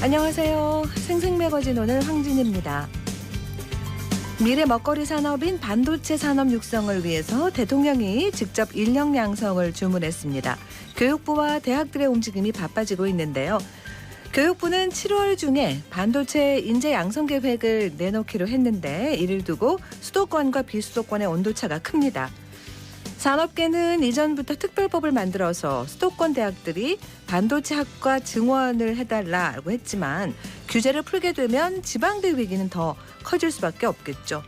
안녕하세요. 생생매거진 오늘 황진입니다. 미래 먹거리 산업인 반도체 산업 육성을 위해서 대통령이 직접 인력 양성을 주문했습니다. 교육부와 대학들의 움직임이 바빠지고 있는데요. 교육부는 7월 중에 반도체 인재 양성 계획을 내놓기로 했는데 이를 두고 수도권과 비수도권의 온도차가 큽니다. 산업계는 이전부터 특별법을 만들어서 수도권 대학들이 반도체 학과 증원을 해달라고 했지만 규제를 풀게 되면 지방대 위기는 더 커질 수밖에 없겠죠.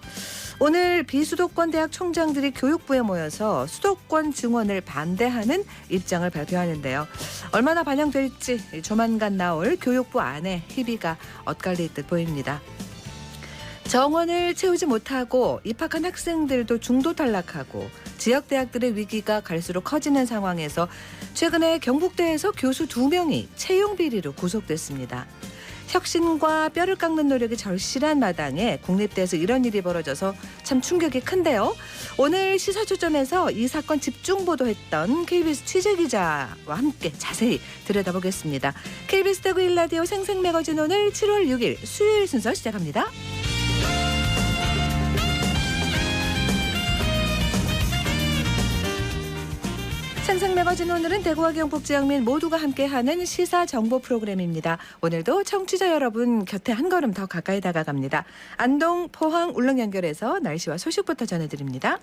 오늘 비수도권 대학 총장들이 교육부에 모여서 수도권 증원을 반대하는 입장을 발표하는데요. 얼마나 반영될지 조만간 나올 교육부 안에 희비가 엇갈릴 듯 보입니다. 정원을 채우지 못하고 입학한 학생들도 중도 탈락하고 지역 대학들의 위기가 갈수록 커지는 상황에서 최근에 경북대에서 교수 2명이 채용 비리로 구속됐습니다. 혁신과 뼈를 깎는 노력이 절실한 마당에 국립대에서 이런 일이 벌어져서 참 충격이 큰데요. 오늘 시사초점에서 이 사건 집중 보도했던 KBS 취재기자와 함께 자세히 들여다보겠습니다. KBS 대구 1라디오 생생매거진 오늘 7월 6일 수요일 순서 시작합니다. 생생매거진 오늘은 대구와 경북 지역민 모두가 함께하는 시사 정보 프로그램입니다. 오늘도 청취자 여러분 곁에 한 걸음 더 가까이 다가갑니다. 안동, 포항, 울릉 연결해서 날씨와 소식부터 전해드립니다.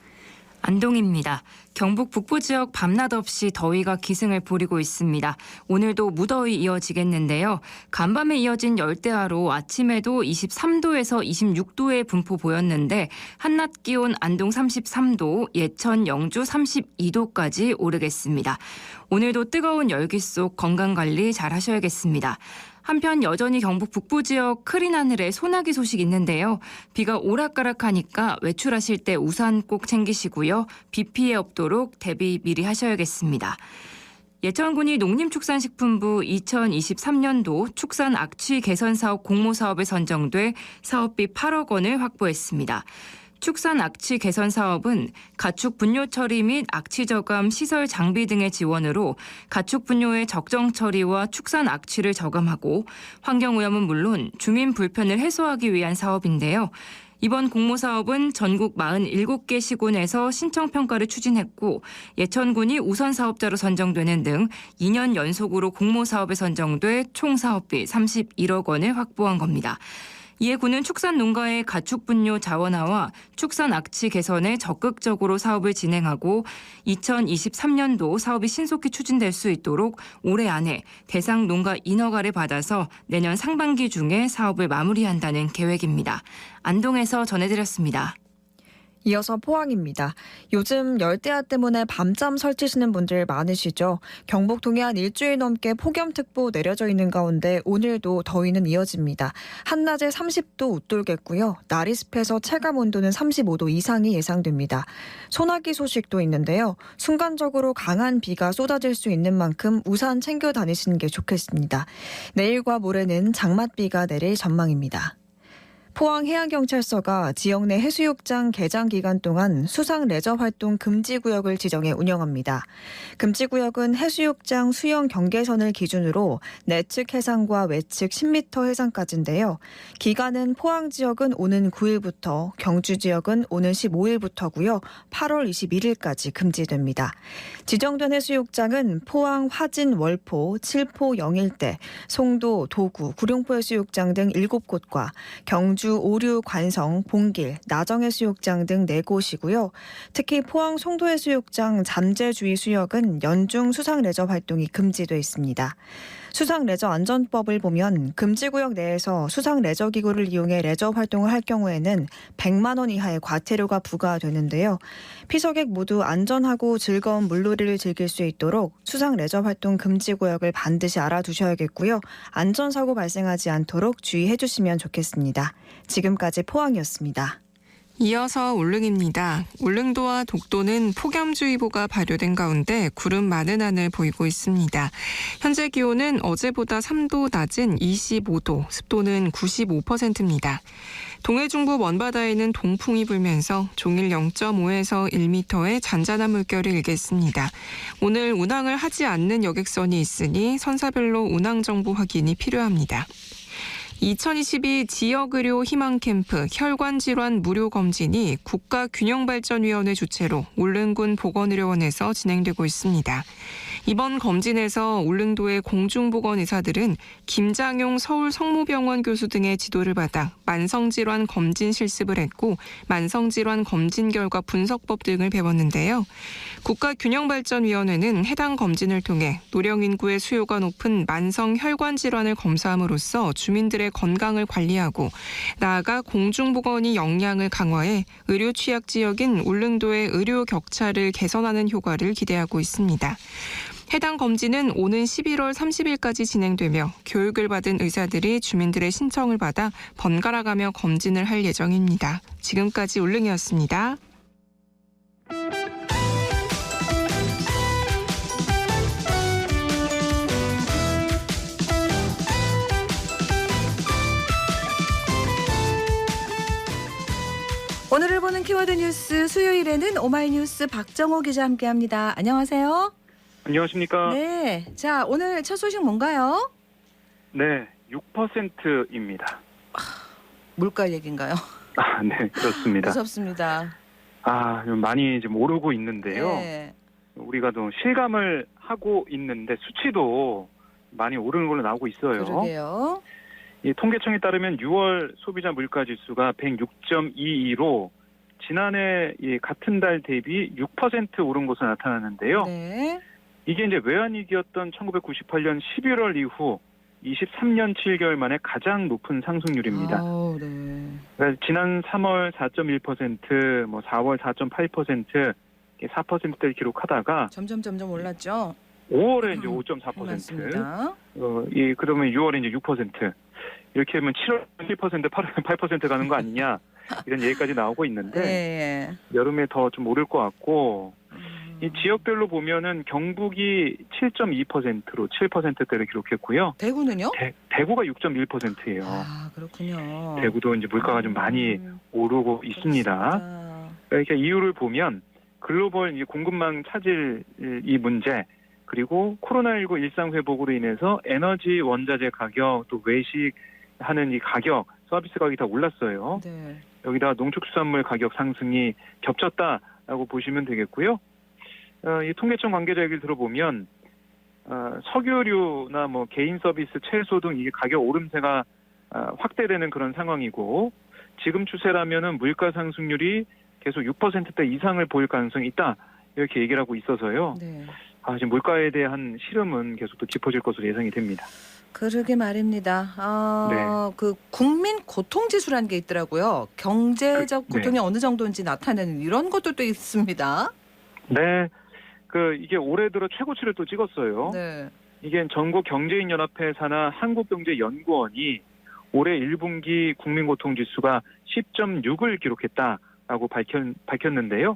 안동입니다. 경북 북부 지역 밤낮 없이 더위가 기승을 부리고 있습니다. 오늘도 무더위 이어지겠는데요. 간밤에 이어진 열대야로 아침에도 23도에서 26도의 분포 보였는데 한낮 기온 안동 33도, 예천, 영주 32도까지 오르겠습니다. 오늘도 뜨거운 열기 속 건강관리 잘 하셔야겠습니다. 한편 여전히 경북 북부 지역 흐린 하늘에 소나기 소식 있는데요. 비가 오락가락하니까 외출하실 때 우산 꼭 챙기시고요. 비 피해 없도록 대비 미리 하셔야겠습니다. 예천군이 농림축산식품부 2023년도 축산 악취 개선 사업 공모사업에 선정돼 사업비 8억 원을 확보했습니다. 축산 악취 개선 사업은 가축 분뇨 처리 및 악취 저감 시설 장비 등의 지원으로 가축 분뇨의 적정 처리와 축산 악취를 저감하고 환경 오염은 물론 주민 불편을 해소하기 위한 사업인데요. 이번 공모사업은 전국 47개 시군에서 신청 평가를 추진했고 예천군이 우선 사업자로 선정되는 등 2년 연속으로 공모사업에 선정돼 총 사업비 31억 원을 확보한 겁니다. 이에 군은 축산 농가의 가축 분뇨 자원화와 축산 악취 개선에 적극적으로 사업을 진행하고 2023년도 사업이 신속히 추진될 수 있도록 올해 안에 대상 농가 인허가를 받아서 내년 상반기 중에 사업을 마무리한다는 계획입니다. 안동에서 전해드렸습니다. 이어서 포항입니다. 요즘 열대야 때문에 밤잠 설치시는 분들 많으시죠? 경북 동해안 일주일 넘게 폭염특보 내려져 있는 가운데 오늘도 더위는 이어집니다. 한낮에 30도 웃돌겠고요. 날이 습해서 체감 온도는 35도 이상이 예상됩니다. 소나기 소식도 있는데요. 순간적으로 강한 비가 쏟아질 수 있는 만큼 우산 챙겨 다니시는 게 좋겠습니다. 내일과 모레는 장맛비가 내릴 전망입니다. 포항해양경찰서가 지역 내 해수욕장 개장 기간 동안 수상 레저 활동 금지구역을 지정해 운영합니다. 금지구역은 해수욕장 수영 경계선을 기준으로 내측 해상과 외측 10m 해상까지인데요. 기간은 포항 지역은 오는 9일부터, 경주 지역은 오는 15일부터고요. 8월 21일까지 금지됩니다. 지정된 해수욕장은 포항, 화진, 월포, 칠포, 영일대, 송도, 도구, 구룡포 해수욕장 등 7곳과 경주 오류, 관성, 봉길, 나정해수욕장 등 4곳이고요. 특히 포항 송도해수욕장 잠재주의 수역은 연중 수상레저 활동이 금지돼 있습니다. 수상레저안전법을 보면 금지구역 내에서 수상레저기구를 이용해 레저 활동을 할 경우에는 100만 원 이하의 과태료가 부과되는데요. 피서객 모두 안전하고 즐거운 물놀이를 즐길 수 있도록 수상레저 활동 금지구역을 반드시 알아두셔야겠고요. 안전사고 발생하지 않도록 주의해 주시면 좋겠습니다. 지금까지 포항이었습니다. 이어서 울릉입니다. 울릉도와 독도는 폭염주의보가 발효된 가운데 구름 많은 하늘 보이고 있습니다. 현재 기온은 어제보다 3도 낮은 25도, 습도는 95%입니다. 동해 중부 먼바다에는 동풍이 불면서 종일 0.5에서 1m의 잔잔한 물결이 일겠습니다. 오늘 운항을 하지 않는 여객선이 있으니 선사별로 운항 정보 확인이 필요합니다. 2022 지역의료 희망캠프 혈관질환 무료 검진이 국가균형발전위원회 주최로 울릉군 보건의료원에서 진행되고 있습니다. 이번 검진에서 울릉도의 공중보건의사들은 김장용 서울성모병원 교수 등의 지도를 받아 만성질환 검진 실습을 했고 만성질환 검진 결과 분석법 등을 배웠는데요. 국가균형발전위원회는 해당 검진을 통해 노령 인구의 수요가 높은 만성 혈관 질환을 검사함으로써 주민들의 건강을 관리하고 나아가 공중보건의 역량을 강화해 의료 취약 지역인 울릉도의 의료 격차를 개선하는 효과를 기대하고 있습니다. 해당 검진은 오는 11월 30일까지 진행되며 교육을 받은 의사들이 주민들의 신청을 받아 번갈아가며 검진을 할 예정입니다. 지금까지 울릉이었습니다. 오늘을 보는 키워드 뉴스 수요일에는 오마이뉴스 박정호 기자 함께합니다. 안녕하세요. 안녕하십니까? 네, 자 오늘 첫 소식 뭔가요? 네, 6%입니다. 물가 얘기인가요? 네, 그렇습니다. 무섭습니다. 많이 좀 오르고 있는데요. 네. 우리가 좀 실감을 하고 있는데 수치도 많이 오르는 걸로 나오고 있어요. 그러게요. 이 통계청에 따르면 6월 소비자 물가 지수가 106.22로 지난해 이 같은 달 대비 6% 오른 것으로 나타났는데요. 네. 이게 이제 외환위기였던 1998년 11월 이후 23년 7개월 만에 가장 높은 상승률입니다. 네. 그러니까 지난 3월 4.1%, 4월 4.8%, 4%대를 기록하다가 점점 올랐죠. 5월에 이제 5.4%, 맞습니다. 그러면 6월에 이제 6%, 이렇게 하면 7월 7%, 8% 가는 거 아니냐 이런 얘기까지 나오고 있는데 네. 여름에 더 좀 오를 것 같고. 이 지역별로 보면은 경북이 7.2%로 7%대를 기록했고요. 대구는요? 대구가 6.1%예요. 그렇군요. 대구도 이제 물가가 좀 많이 오르고 있습니다. 그렇습니다. 이렇게 이유를 보면 글로벌 이제 공급망 차질 이 문제, 그리고 코로나19 일상 회복으로 인해서 에너지 원자재 가격, 또 외식하는 이 가격, 서비스 가격이 다 올랐어요. 네. 여기다 농축수산물 가격 상승이 겹쳤다라고 보시면 되겠고요. 이 통계청 관계자 얘기를 들어보면 석유류나 개인 서비스, 채소 등 이게 가격 오름세가 확대되는 그런 상황이고, 지금 추세라면은 물가 상승률이 계속 6%대 이상을 보일 가능성이 있다, 이렇게 얘기를 하고 있어서요. 네. 지금 물가에 대한 시름은 계속 또 깊어질 것으로 예상이 됩니다. 그러게 말입니다. 네. 그 국민 고통지수라는 게 있더라고요. 경제적 네. 고통이 어느 정도인지 나타내는 이런 것도 또 있습니다. 네. 이게 올해 들어 최고치를 또 찍었어요. 네. 이게 전국경제인연합회 산하 한국경제연구원이 올해 1분기 국민고통지수가 10.6을 기록했다라고 밝혔는데요.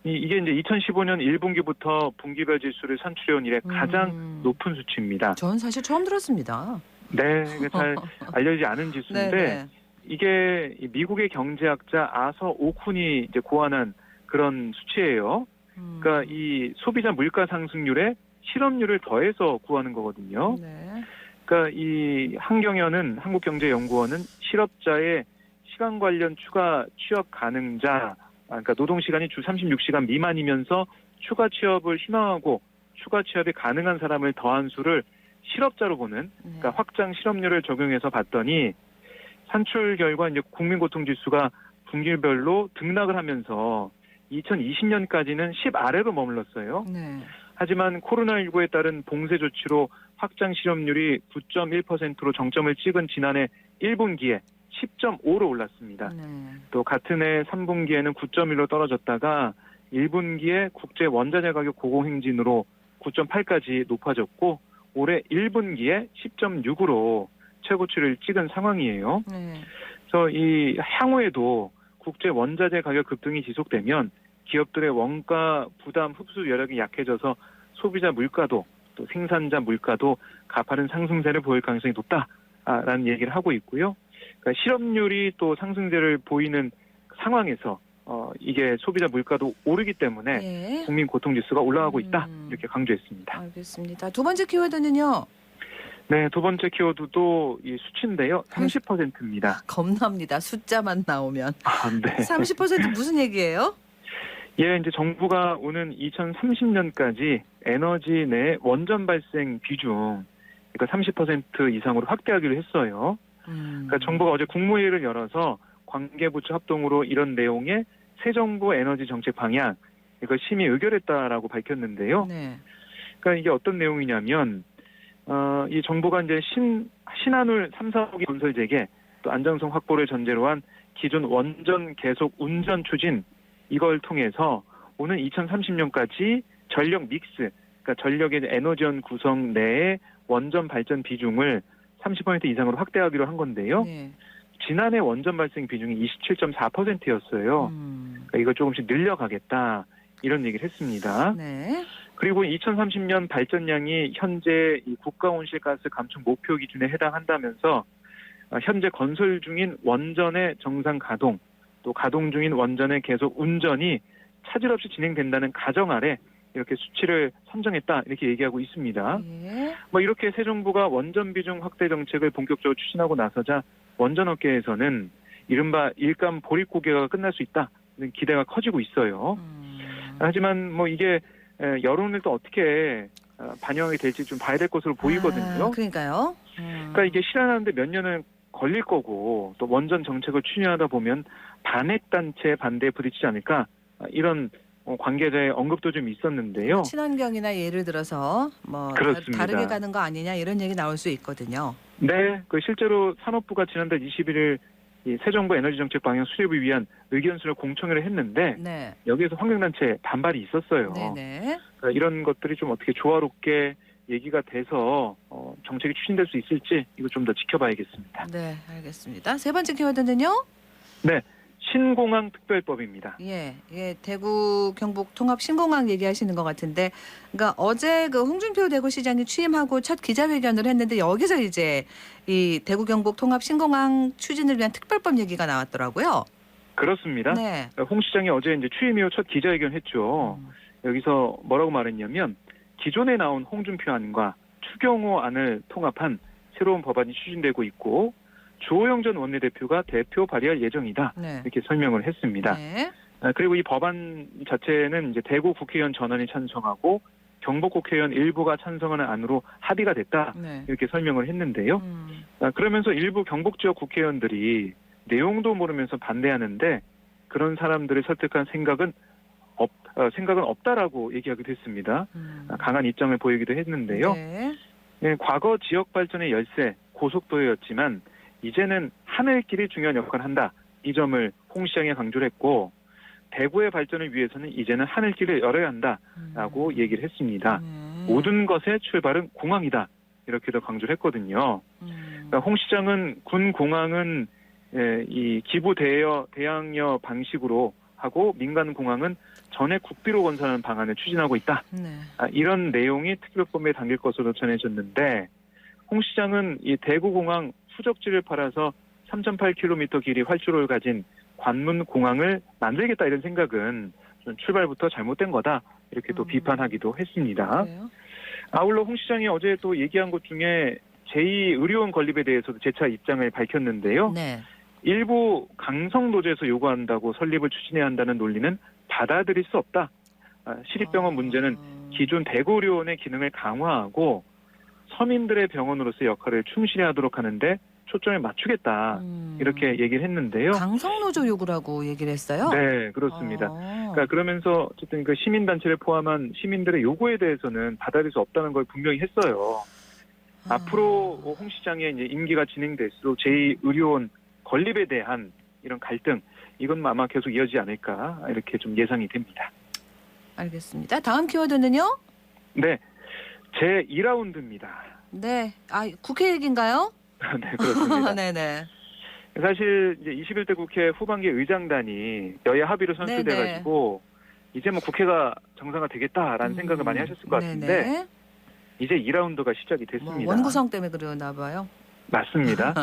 이게 이제 2015년 1분기부터 분기별 지수를 산출해온 이래 가장 높은 수치입니다. 전 사실 처음 들었습니다. 네, 이게 잘 알려지지 않은 지수인데 네네. 이게 미국의 경제학자 아서 오쿤이 이제 고안한 그런 수치예요. 그러니까 이 소비자 물가 상승률에 실업률을 더해서 구하는 거거든요. 네. 그러니까 이 한국경제연구원은 실업자의 시간 관련 추가 취업 가능자, 그러니까 노동 시간이 주 36시간 미만이면서 추가 취업을 희망하고 추가 취업이 가능한 사람을 더한 수를 실업자로 보는, 그러니까 확장 실업률을 적용해서 봤더니 산출 결과 이제 국민고통지수가 분기별로 등락을 하면서 2020년까지는 10 아래로 머물렀어요. 네. 하지만 코로나19에 따른 봉쇄 조치로 확장 실업률이 9.1%로 정점을 찍은 지난해 1분기에 10.5로 올랐습니다. 네. 또 같은 해 3분기에는 9.1로 떨어졌다가 1분기에 국제 원자재 가격 고공행진으로 9.8까지 높아졌고 올해 1분기에 10.6으로 최고치를 찍은 상황이에요. 네. 그래서 이 향후에도 국제 원자재 가격 급등이 지속되면 기업들의 원가 부담 흡수 여력이 약해져서 소비자 물가도 또 생산자 물가도 가파른 상승세를 보일 가능성이 높다라는 얘기를 하고 있고요. 그러니까 실업률이 또 상승세를 보이는 상황에서 이게 소비자 물가도 오르기 때문에 예. 국민 고통지수가 올라가고 있다, 이렇게 강조했습니다. 알겠습니다. 두 번째 키워드는요. 네, 두 번째 키워드도 이 수치인데요. 30%입니다. 겁납니다. 숫자만 나오면. 네. 30% 무슨 얘기예요? 예, 이제 정부가 오는 2030년까지 에너지 내 원전 발생 비중 그러니까 30% 이상으로 확대하기로 했어요. 그러니까 정부가 어제 국무회의를 열어서 관계부처 합동으로 이런 내용의 새 정부 에너지 정책 방향 이걸 심의 의결했다라고 밝혔는데요. 네. 그러니까 이게 어떤 내용이냐면 이 정부가 이제 신한울 3, 4호기 건설 재개 또 안정성 확보를 전제로 한 기존 원전 계속 운전 추진 이걸 통해서 오는 2030년까지 전력 믹스 그러니까 전력의 에너지원 구성 내의 원전 발전 비중을 30% 이상으로 확대하기로 한 건데요. 네. 지난해 원전 발생 비중이 27.4%였어요. 그러니까 이걸 조금씩 늘려가겠다 이런 얘기를 했습니다. 네. 그리고 2030년 발전량이 현재 이 국가 온실가스 감축 목표 기준에 해당한다면서 현재 건설 중인 원전의 정상 가동 또 가동 중인 원전의 계속 운전이 차질 없이 진행된다는 가정 아래 이렇게 수치를 선정했다 이렇게 얘기하고 있습니다. 예. 뭐 이렇게 새 정부가 원전 비중 확대 정책을 본격적으로 추진하고 나서자 원전업계에서는 이른바 일감 보릿 고개가 끝날 수 있다는 기대가 커지고 있어요. 하지만 뭐 이게 여론을 또 어떻게 반영이 될지 좀 봐야 될 것으로 보이거든요. 그러니까요. 그러니까 이게 실현하는데 몇 년은 걸릴 거고 또 원전 정책을 추진하다 보면 반핵 단체 반대에 부딪히지 않을까 이런 관계자의 언급도 좀 있었는데요. 친환경이나 예를 들어서 뭐 그렇습니다. 다르게 가는 거 아니냐 이런 얘기 나올 수 있거든요. 네, 그 실제로 산업부가 지난달 21일 이 새 정부 에너지 정책 방향 수립을 위한 의견서를 공청회를 했는데 네. 여기에서 환경단체 반발이 있었어요. 네네. 그러니까 이런 것들이 좀 어떻게 조화롭게 얘기가 돼서 정책이 추진될 수 있을지 이거 좀 더 지켜봐야겠습니다. 네, 알겠습니다. 세 번째 키워드는요? 네, 신공항 특별법입니다. 예, 대구 경북 통합 신공항 얘기하시는 것 같은데, 그러니까 어제 그 홍준표 대구시장이 취임하고 첫 기자회견을 했는데 여기서 이제 이 대구 경북 통합 신공항 추진을 위한 특별법 얘기가 나왔더라고요. 그렇습니다. 네. 홍 시장이 어제 이제 취임 이후 첫 기자회견 했죠. 여기서 뭐라고 말했냐면 기존에 나온 홍준표 안과 추경호 안을 통합한 새로운 법안이 추진되고 있고 주호영 전 원내대표가 대표 발의할 예정이다. 네. 이렇게 설명을 했습니다. 네. 그리고 이 법안 자체는 이제 대구 국회의원 전원이 찬성하고 경북 국회의원 일부가 찬성하는 안으로 합의가 됐다. 네. 이렇게 설명을 했는데요. 그러면서 일부 경북 지역 국회의원들이 내용도 모르면서 반대하는데 그런 사람들을 설득한 생각은 없다라고 얘기하기도 했습니다. 강한 입장을 보이기도 했는데요. 네. 네, 과거 지역 발전의 열쇠 고속도로였지만 이제는 하늘길이 중요한 역할을 한다. 이 점을 홍 시장이 강조를 했고 대구의 발전을 위해서는 이제는 하늘길을 열어야 한다라고 얘기를 했습니다. 모든 것의 출발은 공항이다. 이렇게도 강조를 했거든요. 그러니까 홍 시장은 군 공항은 이 기부 대항여 방식으로 하고 민간 공항은 전액 국비로 건설하는 방안을 추진하고 있다. 네. 이런 내용이 특별법에 담길 것으로 전해졌는데 홍 시장은 이 대구공항 후적지를 팔아서 3.8km 길이 활주로를 가진 관문 공항을 만들겠다 이런 생각은 좀 출발부터 잘못된 거다. 이렇게 또 비판하기도 했습니다. 그래요? 아울러 홍 시장이 어제 또 얘기한 것 중에 제2의료원 건립에 대해서도 재차 입장을 밝혔는데요. 네. 일부 강성노조에서 요구한다고 설립을 추진해야 한다는 논리는 받아들일 수 없다. 시립병원 문제는 기존 대구의료원의 기능을 강화하고 서민들의 병원으로서의 역할을 충실히 하도록 하는데 초점을 맞추겠다. 이렇게 얘기를 했는데요. 강성노조 요구라고 얘기를 했어요? 네, 그렇습니다. 그러니까 그러면서 어쨌든 그 시민단체를 포함한 시민들의 요구에 대해서는 받아들일 수 없다는 걸 분명히 했어요. 앞으로 홍 시장의 이제 임기가 진행될수록 제2의료원 건립에 대한 이런 갈등 이건 아마 계속 이어지지 않을까 이렇게 좀 예상이 됩니다. 알겠습니다. 다음 키워드는요? 네, 제 2라운드입니다. 네, 국회 얘기인가요? 네, 그렇습니다. 네네. 사실 이제 21대 국회 후반기 의장단이 여야 합의로 선출돼가지고 이제 뭐 국회가 정상화 되겠다라는 생각을 많이 하셨을 것 같은데 네네. 이제 2라운드가 시작이 됐습니다. 뭐 원구성 때문에 그러나 봐요. 맞습니다.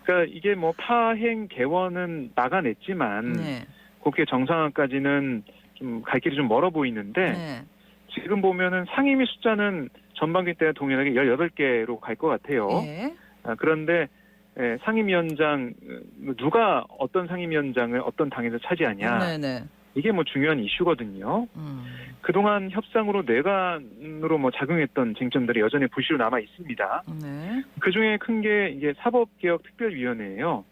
그러니까 이게 뭐 파행 개원은 막아냈지만 네. 국회 정상화까지는 좀 갈 길이 좀 멀어 보이는데 네. 지금 보면은 상임위 숫자는 전반기 때 동일하게 18개로 갈 것 같아요. 예. 그런데 상임위원장 누가 어떤 상임위원장을 어떤 당에서 차지하냐 네네. 이게 뭐 중요한 이슈거든요. 그동안 협상으로 내관으로 뭐 작용했던 쟁점들이 여전히 부시로 남아 있습니다. 네. 그 중에 큰 게 이게 사법개혁특별위원회예요.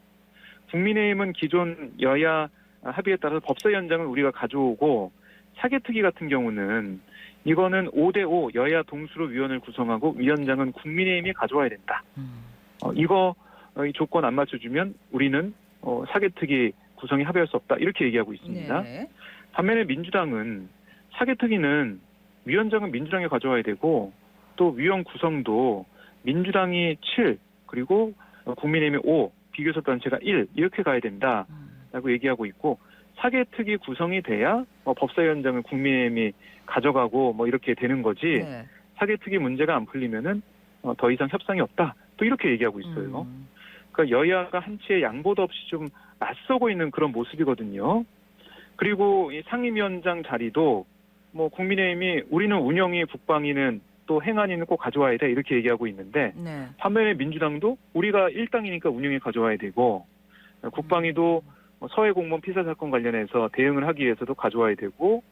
국민의힘은 기존 여야 합의에 따라서 법사위원장을 우리가 가져오고 사개특위 같은 경우는 이거는 5대5 여야 동수로 위원을 구성하고 위원장은 국민의힘이 가져와야 된다. 이거 이 조건 안 맞춰주면 우리는 사개특위 구성이 합의할 수 없다. 이렇게 얘기하고 있습니다. 네. 반면에 민주당은 사개특위는 위원장은 민주당이 가져와야 되고 또 위원 구성도 민주당이 7 그리고 국민의힘이 5 비교섭단체가 1 이렇게 가야 된다라고 얘기하고 있고 사개특위 구성이 돼야 법사위원장을 국민의힘이 가져가고 뭐 이렇게 되는 거지 네. 사개특위 문제가 안 풀리면은 더 이상 협상이 없다. 또 이렇게 얘기하고 있어요. 그러니까 여야가 한치의 양보도 없이 좀 맞서고 있는 그런 모습이거든요. 그리고 이 상임위원장 자리도 뭐 국민의힘이 우리는 운영위 국방위는 또 행안위는 꼭 가져와야 돼 이렇게 얘기하고 있는데 네. 반면에 민주당도 우리가 1당이니까 운영위 가져와야 되고 국방위도 서해 공무원 피살 사건 관련해서 대응을 하기 위해서도 가져와야 되고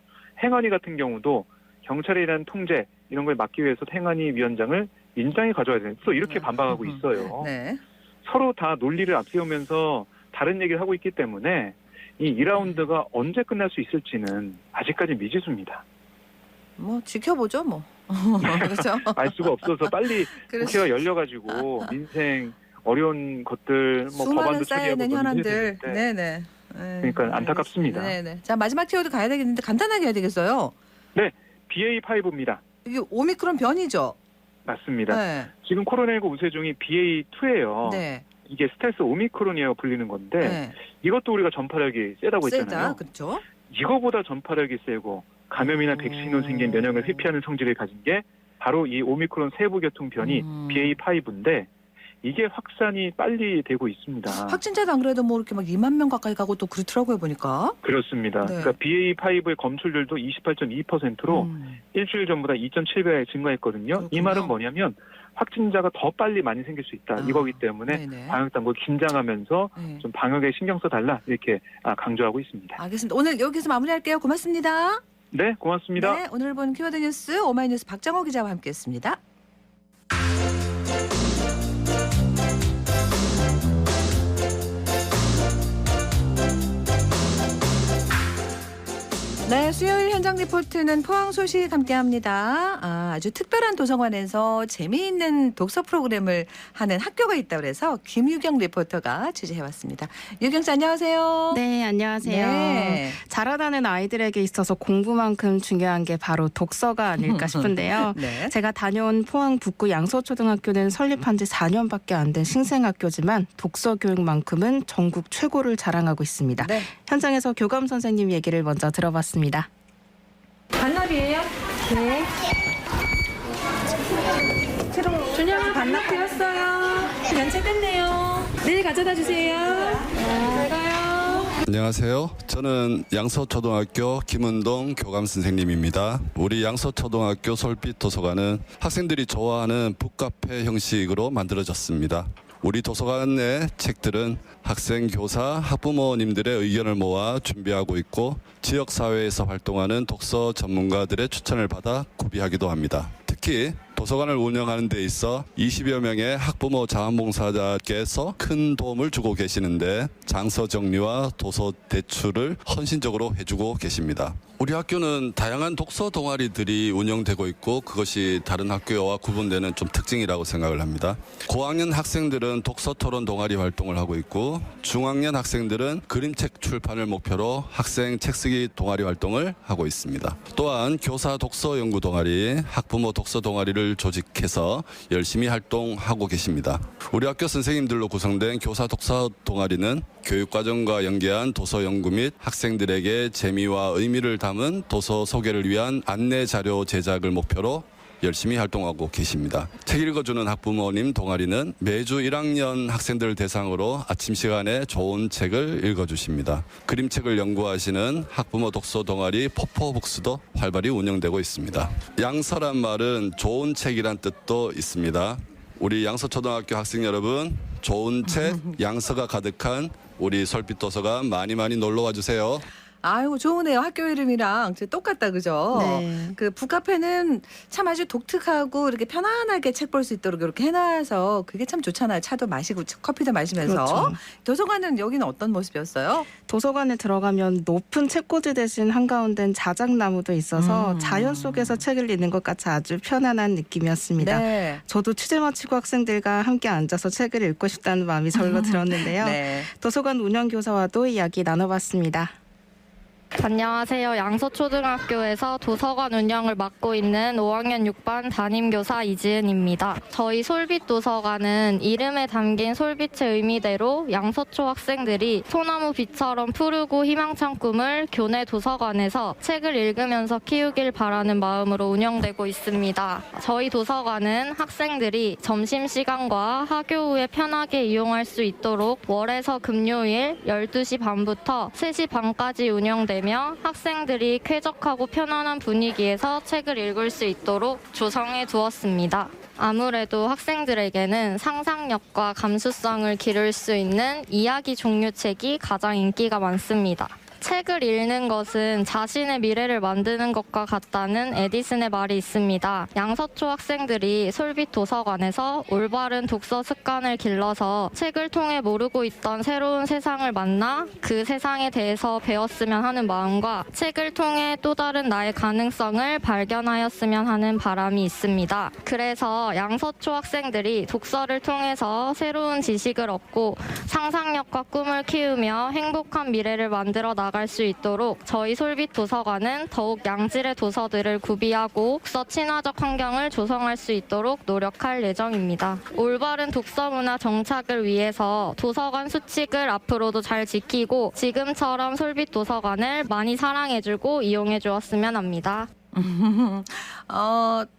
행안위 같은 경우도 경찰에 대한 통제 이런 걸 막기 위해서 행안위 위원장을 민주당이 가져와야 되는 또 이렇게 반박하고 있어요. 네. 서로 다 논리를 앞세우면서 다른 얘기를 하고 있기 때문에 이 2라운드가 언제 끝날 수 있을지는 아직까지 미지수입니다. 뭐 지켜보죠 뭐. 그렇죠. 알 수가 없어서 빨리 그렇죠. 국회가 열려가지고 민생 어려운 것들 뭐 수많은 법안도 처리하고 쌓여있는 현안들. 되는데 네네. 그러니까 안타깝습니다. 네네. 자 마지막 키워드 가야 되겠는데 간단하게 해야 되겠어요. BA5입니다. 이게 오미크론 변이죠. 맞습니다. 네. 지금 코로나19 우세종이 BA2예요. 네. 이게 스텔스 오미크론이라고 불리는 건데 네. 이것도 우리가 전파력이 세다고 세다. 했잖아요. 그렇죠. 이거보다 전파력이 세고 감염이나 백신으로 생긴 면역을 회피하는 성질을 가진 게 바로 이 오미크론 세부계통 변이 BA5인데 이게 확산이 빨리 되고 있습니다. 확진자도 안 그래도 뭐 이렇게 막 2만 명 가까이 가고 또 그렇더라고요 보니까. 그렇습니다. 네. 그러니까 BA5의 검출률도 28.2%로 일주일 전보다 2.7배 증가했거든요. 그렇군요. 이 말은 뭐냐면 확진자가 더 빨리 많이 생길 수 있다. 이거기 때문에 네네. 방역당국 긴장하면서 네. 좀 방역에 신경 써달라 이렇게 강조하고 있습니다. 알겠습니다. 오늘 여기서 마무리할게요. 고맙습니다. 네, 고맙습니다. 네, 오늘 본 키워드 뉴스 오마이뉴스 박정호 기자와 함께했습니다. 네, 수요일 현장 리포트는 포항 소식 함께합니다. 아주 특별한 도서관에서 재미있는 독서 프로그램을 하는 학교가 있다고 해서 김유경 리포터가 취재해왔습니다. 유경 씨 안녕하세요. 네, 안녕하세요. 네. 자라나는 아이들에게 있어서 공부만큼 중요한 게 바로 독서가 아닐까 싶은데요. 네. 제가 다녀온 포항 북구 양서초등학교는 설립한 지 4년밖에 안 된 신생학교지만 독서 교육만큼은 전국 최고를 자랑하고 있습니다. 네. 현장에서 교감 선생님 얘기를 먼저 들어봤습니다. 반납이에요? 네. 준영아 반납 되었어요. 연체 끝내요. 내일 가져다 주세요. 잘 가요. 안녕하세요. 저는 양서초등학교 김은동 교감 선생님입니다. 우리 양서초등학교 솔빛 도서관은 학생들이 좋아하는 북카페 형식으로 만들어졌습니다. 우리 도서관의 책들은 학생, 교사, 학부모님들의 의견을 모아 준비하고 있고 지역사회에서 활동하는 독서 전문가들의 추천을 받아 구비하기도 합니다. 특히 도서관을 운영하는 데 있어 20여 명의 학부모 자원봉사자께서 큰 도움을 주고 계시는데 장서 정리와 도서 대출을 헌신적으로 해주고 계십니다. 우리 학교는 다양한 독서 동아리들이 운영되고 있고 그것이 다른 학교와 구분되는 좀 특징이라고 생각을 합니다. 고학년 학생들은 독서 토론 동아리 활동을 하고 있고 중학년 학생들은 그림책 출판을 목표로 학생 책쓰기 동아리 활동을 하고 있습니다. 또한 교사 독서 연구 동아리, 학부모 독서 동아리를 조직해서 열심히 활동하고 계십니다. 우리 학교 선생님들로 구성된 교사 독서 동아리는 교육과정과 연계한 도서 연구 및 학생들에게 재미와 의미를 담은 도서 소개를 위한 안내 자료 제작을 목표로 열심히 활동하고 계십니다. 책 읽어주는 학부모님 동아리는 매주 1학년 학생들을 대상으로 아침 시간에 좋은 책을 읽어주십니다. 그림책을 연구하시는 학부모 독서 동아리 포포북스도 활발히 운영되고 있습니다. 양서란 말은 좋은 책이란 뜻도 있습니다. 우리 양서초등학교 학생 여러분, 좋은 책, 양서가 가득한 우리 솔빛도서관 많이 놀러와 주세요. 아유, 좋으네요. 학교 이름이랑 똑같다, 그죠? 네. 그 북카페는 참 아주 독특하고 이렇게 편안하게 책 볼 수 있도록 이렇게 해놔서 그게 참 좋잖아요. 차도 마시고 커피도 마시면서. 그렇죠. 도서관은 여기는 어떤 모습이었어요? 도서관에 들어가면 높은 책꽂이 대신 한가운데는 자작나무도 있어서 자연 속에서 책을 읽는 것 같이 아주 편안한 느낌이었습니다. 네. 저도 취재 마치고 학생들과 함께 앉아서 책을 읽고 싶다는 마음이 절로 들었는데요. 네. 도서관 운영교사와도 이야기 나눠봤습니다. 안녕하세요. 양서초등학교에서 도서관 운영을 맡고 있는 5학년 6반 담임교사 이지은입니다. 저희 솔빛도서관은 이름에 담긴 솔빛의 의미대로 양서초 학생들이 소나무 빛처럼 푸르고 희망찬 꿈을 교내 도서관에서 책을 읽으면서 키우길 바라는 마음으로 운영되고 있습니다. 저희 도서관은 학생들이 점심시간과 학교 후에 편하게 이용할 수 있도록 월에서 금요일 12시 반부터 3시 반까지 운영되며 학생들이 쾌적하고 편안한 분위기에서 책을 읽을 수 있도록 조성해 두었습니다. 아무래도 학생들에게는 상상력과 감수성을 기를 수 있는 이야기 종류 책이 가장 인기가 많습니다. 책을 읽는 것은 자신의 미래를 만드는 것과 같다는 에디슨의 말이 있습니다. 양서초 학생들이 솔빛 도서관에서 올바른 독서 습관을 길러서 책을 통해 모르고 있던 새로운 세상을 만나 그 세상에 대해서 배웠으면 하는 마음과 책을 통해 또 다른 나의 가능성을 발견하였으면 하는 바람이 있습니다. 그래서 양서초 학생들이 독서를 통해서 새로운 지식을 얻고 상상력과 꿈을 키우며 행복한 미래를 만들어 나갈 수 있도록 저희 솔빛 도서관은 더욱 양질의 도서들을 구비하고 독서 친화적 환경을 조성할 수 있도록 노력할 예정입니다. 올바른 독서 문화 정착을 위해서 도서관 수칙을 앞으로도 잘 지키고 지금처럼 솔빛 도서관을 많이 사랑해주고 이용해주었으면 합니다.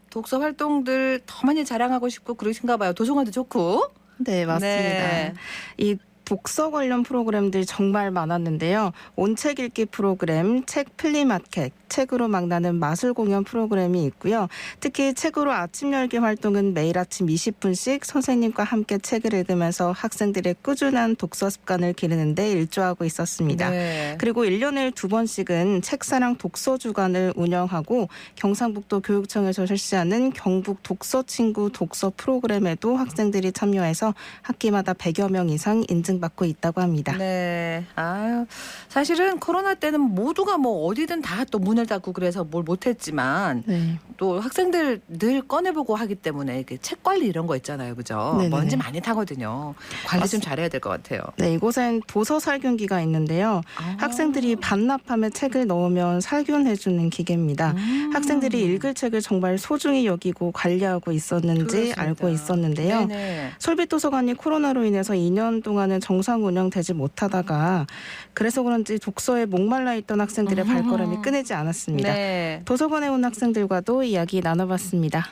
독서 활동들 더 많이 자랑하고 싶고 그러신가 봐요. 도서관도 좋고. 네, 맞습니다. 네. 이 독서 관련 프로그램들이 정말 많았는데요. 온책 읽기 프로그램, 책 플리마켓, 책으로 만나는 마술 공연 프로그램이 있고요. 특히 책으로 아침 열기 활동은 매일 아침 20분씩 선생님과 함께 책을 읽으면서 학생들의 꾸준한 독서 습관을 기르는 데 일조하고 있었습니다. 네. 그리고 1년에 2번씩은 책사랑 독서 주간을 운영하고 경상북도 교육청에서 실시하는 경북 독서친구 독서 프로그램에도 학생들이 참여해서 학기마다 100여 명 이상 인증받고 있다고 합니다. 네. 아유, 사실은 코로나 때는 모두가 뭐 어디든 다 또 문을 닫고 그래서 뭘 못했지만 네. 또 학생들 늘 꺼내보고 하기 때문에 책 관리 이런 거 있잖아요. 그죠? 네네네. 먼지 많이 타거든요. 관리 좀 잘해야 될 것 같아요. 네, 이곳엔 도서 살균기가 있는데요. 학생들이 반납함에 책을 넣으면 살균해주는 기계입니다. 학생들이 읽을 책을 정말 소중히 여기고 관리하고 있었는지 그렇습니다. 알고 있었는데요. 네네. 솔빛도서관이 코로나로 인해서 2년 동안은 정상 운영되지 못하다가 그래서 그런지 독서에 목말라 있던 학생들의 발걸음이 끊이지 않았습니다. 네. 도서관에 온 학생들과도 이야기 나눠봤습니다.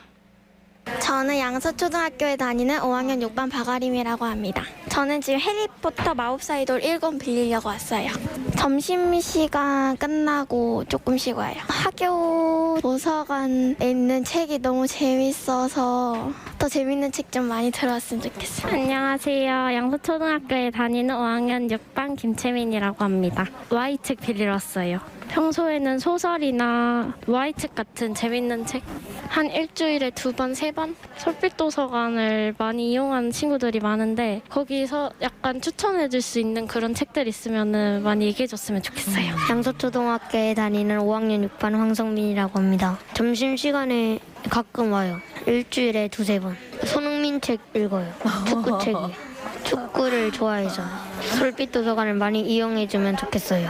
저는 양서초등학교에 다니는 5학년 6반 박아림이라고 합니다. 저는 지금 해리포터 마법사의 돌 1권 빌리려고 왔어요. 점심시간 끝나고 조금 쉬고 와요. 학교 도서관에 있는 책이 너무 재밌어서 더 재밌는 책 좀 많이 들어왔으면 좋겠어요. 안녕하세요. 양서초등학교에 다니는 5학년 6반 김채민이라고 합니다. Y책 빌리러 왔어요. 평소에는 소설이나 Y책 같은 재밌는 책 한 일주일에 2번, 3번 솔빛도서관을 많이 이용하는 친구들이 많은데 거기서 약간 추천해줄 수 있는 그런 책들 있으면 많이 얘기해줬으면 좋겠어요. 양서초등학교에 다니는 5학년 6반 황성민이라고 합니다. 점심시간에 가끔 와요. 일주일에 2-3번. 손흥민 책 읽어요. 축구 책이요. 축구를 좋아해서 솔빛도서관을 많이 이용해주면 좋겠어요.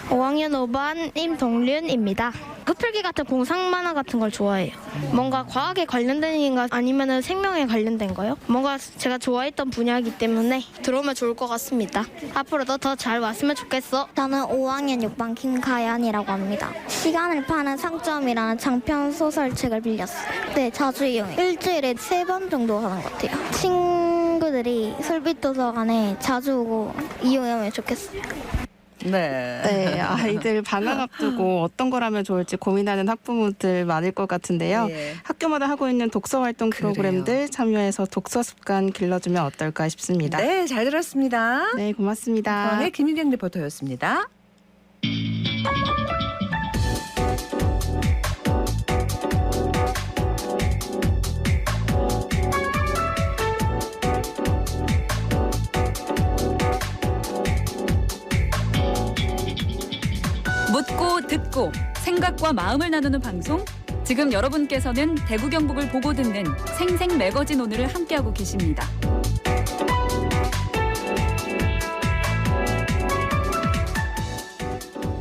5학년 5반 임동륜입니다. 끝풀기 같은 공상 만화 같은 걸 좋아해요. 뭔가 과학에 관련된 거 아니면 생명에 관련된 거요? 뭔가 제가 좋아했던 분야이기 때문에 들어오면 좋을 것 같습니다. 앞으로도 더 잘 왔으면 좋겠어. 저는 5학년 6반 김가연이라고 합니다. 시간을 파는 상점이라는 장편 소설책을 빌렸어요. 네, 자주 이용해요. 일주일에 3번 정도 하는 것 같아요. 친구들이 솔빛도서관에 자주 오고 이용하면 좋겠어요. 네. 네, 아이들 방학 앞두고 어떤 걸 하면 좋을지 고민하는 학부모들 많을 것 같은데요. 예. 학교마다 하고 있는 독서 활동 그래요. 프로그램들 참여해서 독서 습관 길러주면 어떨까 싶습니다. 네, 잘 들었습니다. 네, 고맙습니다. 네, 김윤경 리포터였습니다. 묻고 듣고 생각과 마음을 나누는 방송. 지금 여러분께서는 대구 경북을 보고 듣는 생생 매거진 오늘을 함께하고 계십니다.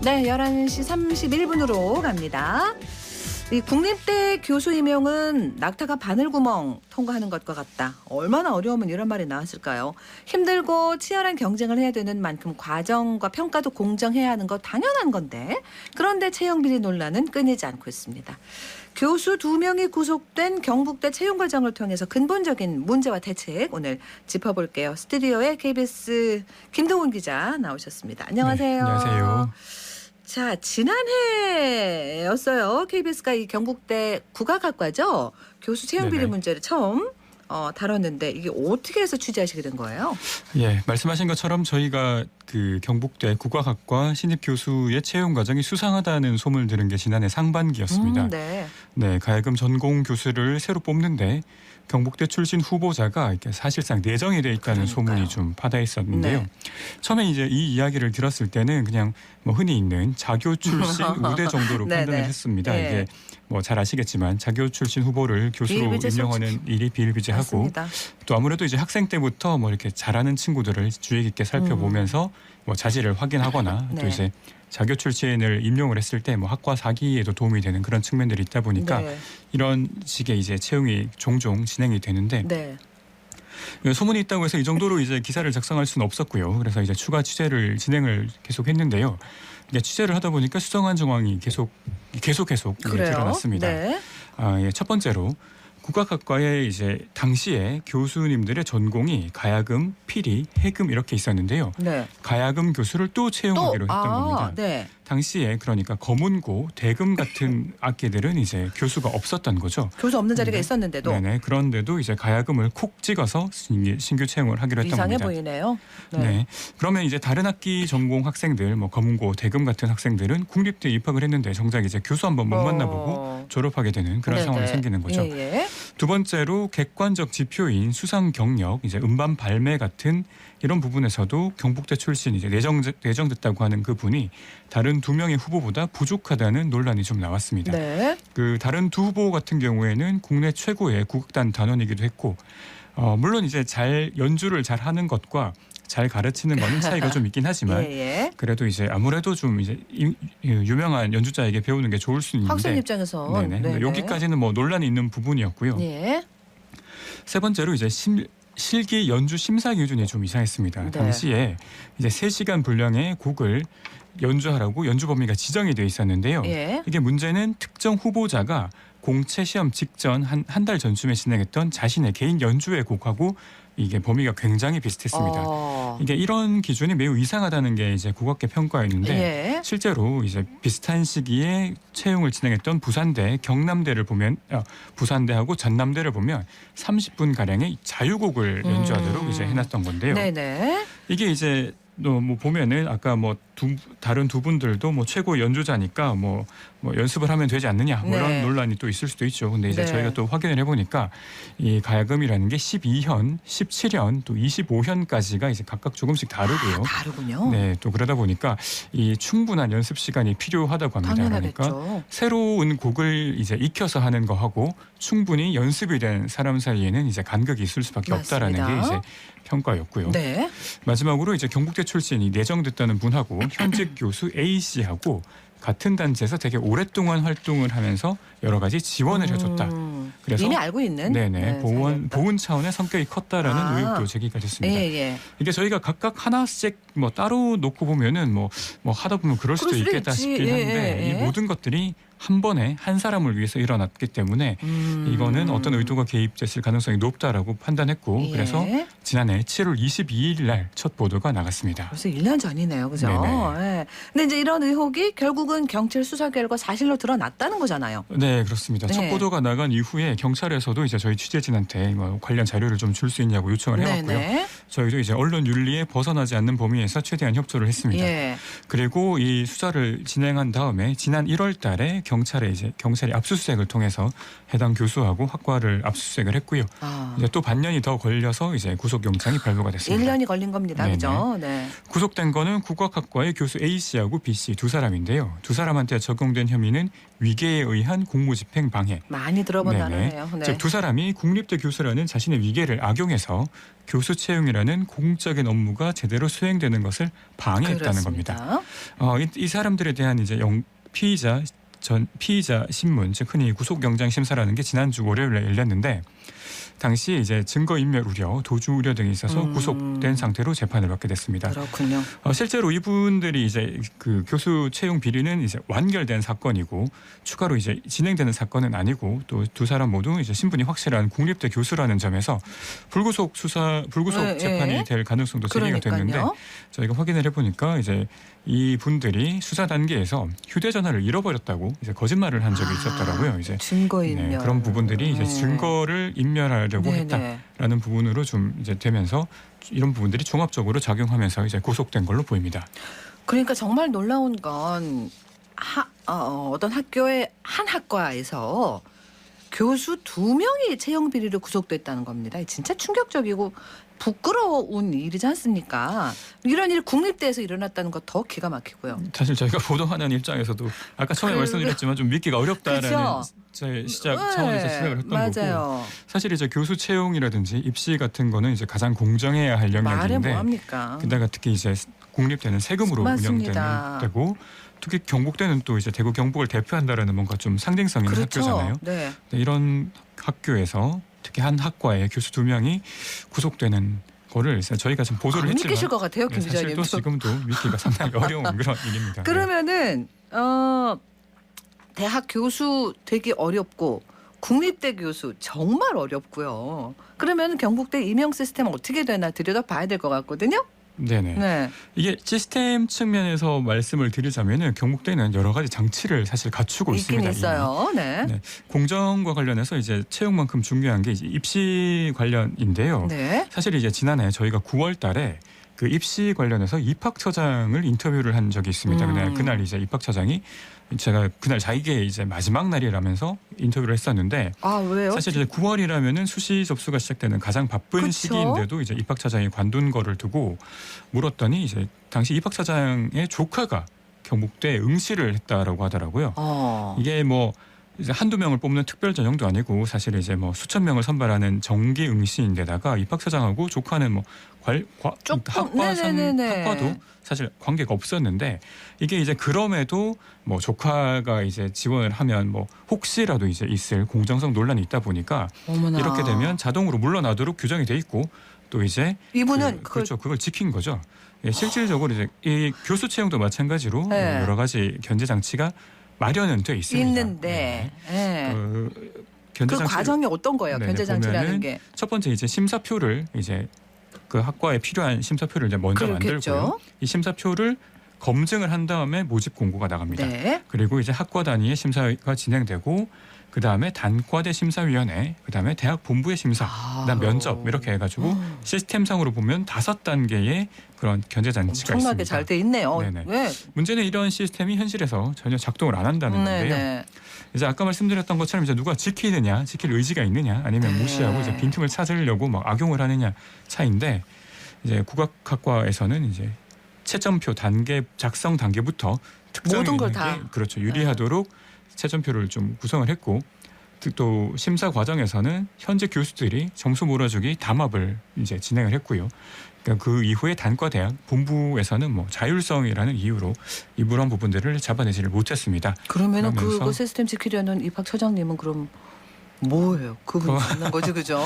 네, 11시 31분으로 갑니다. 이 국립대 교수 임용은 낙타가 바늘구멍 통과하는 것과 같다. 얼마나 어려우면 이런 말이 나왔을까요? 힘들고 치열한 경쟁을 해야 되는 만큼 과정과 평가도 공정해야 하는 거 당연한 건데, 그런데 채용 비리 논란은 끊이지 않고 있습니다. 교수 2명이 구속된 경북대 채용 과정을 통해서 근본적인 문제와 대책 오늘 짚어볼게요. 스튜디오에 KBS 김동훈 기자 나오셨습니다. 안녕하세요. 네, 안녕하세요. 자, 지난해였어요. KBS가 이 경북대 국악학과죠. 교수 채용 비리 네네. 문제를 처음 다뤘는데 이게 어떻게 해서 취재하시게 된 거예요? 예, 말씀하신 것처럼 저희가 그 경북대 국악학과 신입 교수의 채용 과정이 수상하다는 소문을 들은 게 지난해 상반기였습니다. 네. 네, 가야금 전공 교수를 새로 뽑는데 경북대 출신 후보자가 이렇게 사실상 내정이 돼 있다는 소문이 좀 파다 있었는데요. 네. 처음에 이제 이 이야기를 들었을 때는 그냥 뭐 흔히 있는 자교 출신 우대 정도로 네네. 판단을 했습니다. 네. 이게 뭐 잘 아시겠지만 자교 출신 후보를 교수로 비일비재 임명하는 솔직히. 일이 비일비재하고 맞습니다. 또 아무래도 이제 학생 때부터 뭐 이렇게 잘하는 친구들을 주의 깊게 살펴보면서 뭐 자질을 확인하거나 네. 또 이제 자교 출신을 임용을 했을 때 뭐 학과 사기에도 도움이 되는 그런 측면들이 있다 보니까 네. 이런 식의 이제 채용이 종종 진행이 되는데 네. 소문이 있다고 해서 이 정도로 이제 기사를 작성할 수는 없었고요. 그래서 이제 추가 취재를 진행을 계속했는데요. 이게 취재를 하다 보니까 수상한 정황이 계속 그래요? 드러났습니다. 네. 예, 첫 번째로 국악학과에 이제 당시에 교수님들의 전공이 가야금, 피리, 해금 이렇게 있었는데요. 네. 가야금 교수를 또 채용하기로 했던 겁니다. 네. 당시에 그러니까 검은고, 대금 같은 악기들은 이제 교수가 없었던 거죠. 교수 없는 자리가 있었는데도 네네. 그런데도 이제 가야금을 콕 찍어서 신규 채용을 하기로 했던 이상해 겁니다. 보이네요. 네. 그러면 이제 다른 학기 전공 학생들, 뭐 검은고, 대금 같은 학생들은 국립대에 입학을 했는데 정작 이제 교수 한번 못 만나보고 졸업하게 되는 그런 네네. 상황이 생기는 거죠. 예, 예. 두 번째로 객관적 지표인 수상 경력, 이제 음반 발매 같은 이런 부분에서도 경북대 출신 이제 내정됐다고 하는 그 분이 다른 2명의 후보보다 부족하다는 논란이 좀 나왔습니다. 네. 그 다른 2 후보 같은 경우에는 국내 최고의 국악단 단원이기도 했고, 물론 이제 연주를 잘 하는 것과 잘 가르치는 거는 차이가 좀 있긴 하지만 예. 그래도 이제 아무래도 좀 이제 유명한 연주자에게 배우는 게 좋을 수 있는데 학생 입장에서 네네. 네네. 여기까지는 뭐 논란이 있는 부분이었고요. 예. 세 번째로 이제 실기 연주 심사 기준이 좀 이상했습니다. 네. 당시에 이제 3시간 분량의 곡을 연주하라고 연주 범위가 지정이 돼 있었는데요. 예. 이게 문제는 특정 후보자가 공채 시험 직전 한 달 전쯤에 진행했던 자신의 개인 연주회 곡하고 이게 범위가 굉장히 비슷했습니다. 이게 이런 기준이 매우 이상하다는 게 이제 국악계 평가였는데 예. 실제로 이제 비슷한 시기에 채용을 진행했던 부산대, 경남대를 보면 부산대하고 전남대를 보면 30분 가량의 자유곡을 연주하도록 이제 해놨던 건데요. 네네. 이게 이제 뭐 보면은 아까 뭐 다른 2 분들도 뭐 최고 연주자니까 뭐 연습을 하면 되지 않느냐 뭐 이런 네. 논란이 또 있을 수도 있죠. 근데 이제 네. 저희가 또 확인을 해보니까 이 가야금이라는 게 12현, 17현, 또 25현까지가 이제 각각 조금씩 다르고요. 다르군요. 네, 또 그러다 보니까 이 충분한 연습 시간이 필요하다고 합니다. 당연하겠죠. 그러니까 새로운 곡을 이제 익혀서 하는 거하고 충분히 연습이 된 사람 사이에는 이제 간극이 있을 수밖에 없다라는 게 맞습니다. 이제 평가였고요. 네. 마지막으로 이제 경북대 출신이 내정됐다는 분하고 현직 교수 A 씨하고 같은 단체에서 되게 오랫동안 활동을 하면서 여러 가지 지원을 해줬다. 그래서 이미 알고 있는 네네 보훈 차원의 성격이 컸다라는 의혹도 제기가 됐습니다. 예. 이게 저희가 각각 하나씩 뭐 따로 놓고 보면은 뭐 하다 보면 그럴 수도 있겠다 싶긴 한데 이 모든 것들이 한 번에 한 사람을 위해서 일어났기 때문에 이거는 어떤 의도가 개입됐을 가능성이 높다라고 판단했고 그래서 지난해 7월 22일 날 첫 보도가 나갔습니다. 벌써 1년 전이네요. 그죠? 네. 근데 이제 이런 의혹이 결국은 경찰 수사 결과 사실로 드러났다는 거잖아요. 네, 그렇습니다. 네. 첫 보도가 나간 이후에 경찰에서도 이제 저희 취재진한테 뭐 관련 자료를 좀 줄 수 있냐고 요청을 해왔고요. 저희도 이제 언론 윤리에 벗어나지 않는 범위에서 최대한 협조를 했습니다. 그리고 이 수사를 진행한 다음에 지난 1월 달에 경찰이 압수수색을 통해서 해당 교수하고 학과를 압수수색을 했고요. 이제 또 반년이 더 걸려서 이제 구속영장이 발부가 됐습니다. 1년이 걸린 겁니다. 그죠? 네. 구속된 거는 국악학과의 교수 A 씨하고 B 씨 두 사람인데요. 두 사람한테 적용된 혐의는 위계에 의한 공무집행 방해. 많이 들어본 단어네요. 네. 즉 두 사람이 국립대 교수라는 자신의 위계를 악용해서 교수 채용이라는 공적인 업무가 제대로 수행되는 것을 방해했다는 겁니다. 이 사람들에 대한 이제 피의자 신문, 즉 흔히 구속영장 심사라는 게 지난주 월요일에 열렸는데 당시 이제 증거인멸 우려, 도주 우려 등이 있어서 구속된 상태로 재판을 받게 됐습니다. 그렇군요. 실제로 이분들이 이제 그 교수 채용 비리는 이제 완결된 사건이고 추가로 이제 진행되는 사건은 아니고 또 두 사람 모두 이제 신분이 확실한 국립대 교수라는 점에서 불구속 재판이 될 가능성도 제기가 됐는데 저희가 확인을 해보니까 이제 이 분들이 수사 단계에서 휴대전화를 잃어버렸다고 이제 거짓말을 한 적이 있었더라고요. 이제 증거인멸 그런 부분들이 이제 증거를 인멸하려고 했다라는 부분으로 좀 이제 되면서 이런 부분들이 종합적으로 작용하면서 이제 구속된 걸로 보입니다. 그러니까 정말 놀라운 건 어떤 학교의 한 학과에서 교수 2명이 채용 비리로 구속됐다는 겁니다. 진짜 충격적이고 부끄러운 일이지 않습니까? 이런 일이 국립대에서 일어났다는 거 더 기가 막히고요. 사실 저희가 보도하는 입장에서도 아까 처음에 말씀드렸지만 좀 믿기가 어렵다라는 저희 차원에서 시작을 했던 거고 사실 이제 교수 채용이라든지 입시 같은 거는 이제 가장 공정해야 할 영역인데 뭐합니까? 게다가 특히 이제 국립대는 세금으로 운영되는 데고 특히 경북대는 또 이제 대구 경북을 대표한다라는 뭔가 좀 상징성 있는 학교잖아요. 네, 이런 학교에서 특히 한 학과의 교수 2명이 구속되는 거를 저희가 좀 보도를 했지만 믿기실 것 같아요, 김 기자님. 사실 또 지금도 믿기가 상당히 어려운 그런 일입니다. 그러면은 대학 교수 되기 어렵고 국립대 교수 정말 어렵고요. 그러면 경북대 임용 시스템 어떻게 되나 들여다봐야 될 것 같거든요. 네네. 이게 시스템 측면에서 말씀을 드리자면은 경북대는 여러 가지 장치를 사실 갖추고 있습니다. 있어요. 네. 공정과 관련해서 이제 채용만큼 중요한 게 이제 입시 관련인데요. 사실 이제 지난해 저희가 9월달에 그 입시 관련해서 입학처장을 인터뷰를 한 적이 있습니다. 그날 이제 입학처장이 제가 그날 자기의 이제 마지막 날이라면서 인터뷰를 했었는데 왜요? 사실 이제 9월이라면은 수시 접수가 시작되는 가장 바쁜 시기인데도 이제 입학처장이 관둔 거를 두고 물었더니 이제 당시 입학처장의 조카가 경북대에 응시를 했다라고 하더라고요. 이게 뭐 이제 한두 명을 뽑는 특별 전형도 아니고 사실 이제 뭐 수천 명을 선발하는 정기 응시인데다가 입학처장하고 조카는 뭐 학과도 사실 관계가 없었는데 이게 이제 그럼에도 뭐 조카가 이제 지원을 하면 뭐 혹시라도 이제 있을 공정성 논란이 있다 보니까 이렇게 되면 자동으로 물러나도록 규정이 돼 있고 또 이제 이분은 그걸 지킨 거죠. 실질적으로 이제 이 교수 채용도 마찬가지로 여러 가지 견제 장치가 마련은 돼 있습니다. 그 과정이 어떤 거예요? 견제 장치라는 게 첫 번째 이제 심사표를 이제 그 학과에 필요한 심사표를 이제 먼저 만들고요. 이 심사표를 검증을 한 다음에 모집 공고가 나갑니다. 그리고 이제 학과 단위의 심사가 진행되고 그 다음에 단과대 심사위원회, 그 다음에 대학 본부의 심사, 그다음 면접 이렇게 해가지고 시스템상으로 보면 5단계의 그런 견제 장치가 있습니다. 엄청나게 잘 돼 있네요. 문제는 이런 시스템이 현실에서 전혀 작동을 안 한다는 건데요. 이제 아까 말씀드렸던 것처럼 이제 누가 지킬 의지가 있느냐, 아니면 무시하고 이제 빈틈을 찾으려고 막 악용을 하느냐 차이인데 이제 국악학과에서는 이제 채점표 단계 작성 단계부터 특정인에게 유리하도록 채점표를 좀 구성을 했고 또 심사 과정에서는 현재 교수들이 점수 몰아주기 담합을 이제 진행을 했고요. 그러니까 그 이후에 단과대학 본부에서는 뭐 자율성이라는 이유로 이런 부분들을 잡아내지를 못했습니다. 그러면은 그러면서 그거 시스템 지키려는 입학 처장님은 그럼 뭐예요? 그분 잡는 거지, 그죠?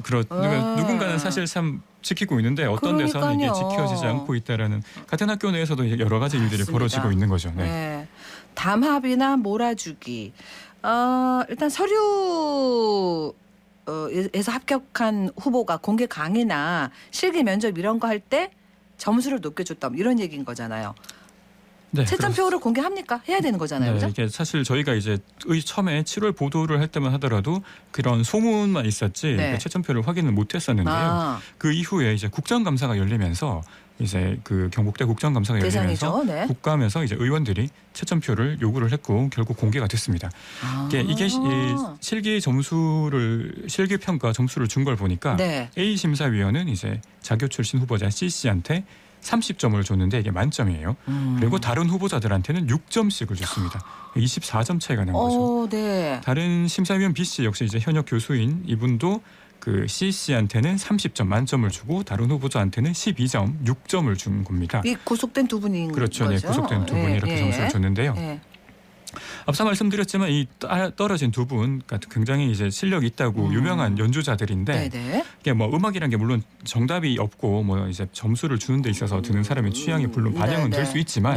그러니까 누군가는 사실 참 지키고 있는데 어떤 데서는 이게 그러니까요. 지켜지지 않고 있다라는 같은 학교 내에서도 여러 가지 일들이 맞습니다. 벌어지고 있는 거죠. 네. 네. 담합이나 몰아주기. 일단 서류 에서 합격한 후보가 공개 강의나 실기 면접 이런 거 할 때 점수를 높게 줬다 이런 얘기인 거잖아요. 네, 채점표를 공개합니까? 해야 되는 거잖아요. 네, 그죠? 이게 사실 저희가 이제 처음에 7월 보도를 할 때만 하더라도 그런 소문만 있었지 네. 그 채점표를 확인을 못했었는데요. 그 이후에 이제 국정감사가 열리면서 이제 그 경북대 국정감사가 열리면서 대상이죠. 네. 국감에서 이제 의원들이 채점표를 요구를 했고 결국 공개가 됐습니다. 이게 이 실기 평가 점수를 준 걸 보니까 네. A 심사위원은 이제 자교 출신 후보자 CC한테 30점을 줬는데 이게 만점이에요. 그리고 다른 후보자들한테는 6점씩을 줬습니다. 24점 차이가 난 거죠. 네. 다른 심사위원 B씨 역시 이제 현역 교수인 이분도 그 C씨한테는 30점 만점을 주고 다른 후보자한테는 12점, 6점을 준 겁니다. 이 구속된 두 분인 그렇죠. 거죠. 네, 구속된 두 분이 이렇게 점수를 줬는데요. 앞서 말씀드렸지만 이 떨어진 두 분 굉장히 이제 실력 있다고 유명한 연주자들인데 네네. 이게 뭐 음악이란 게 물론 정답이 없고 뭐 이제 점수를 주는 데 있어서 드는 사람의 취향이 물론 반영은 될 수 있지만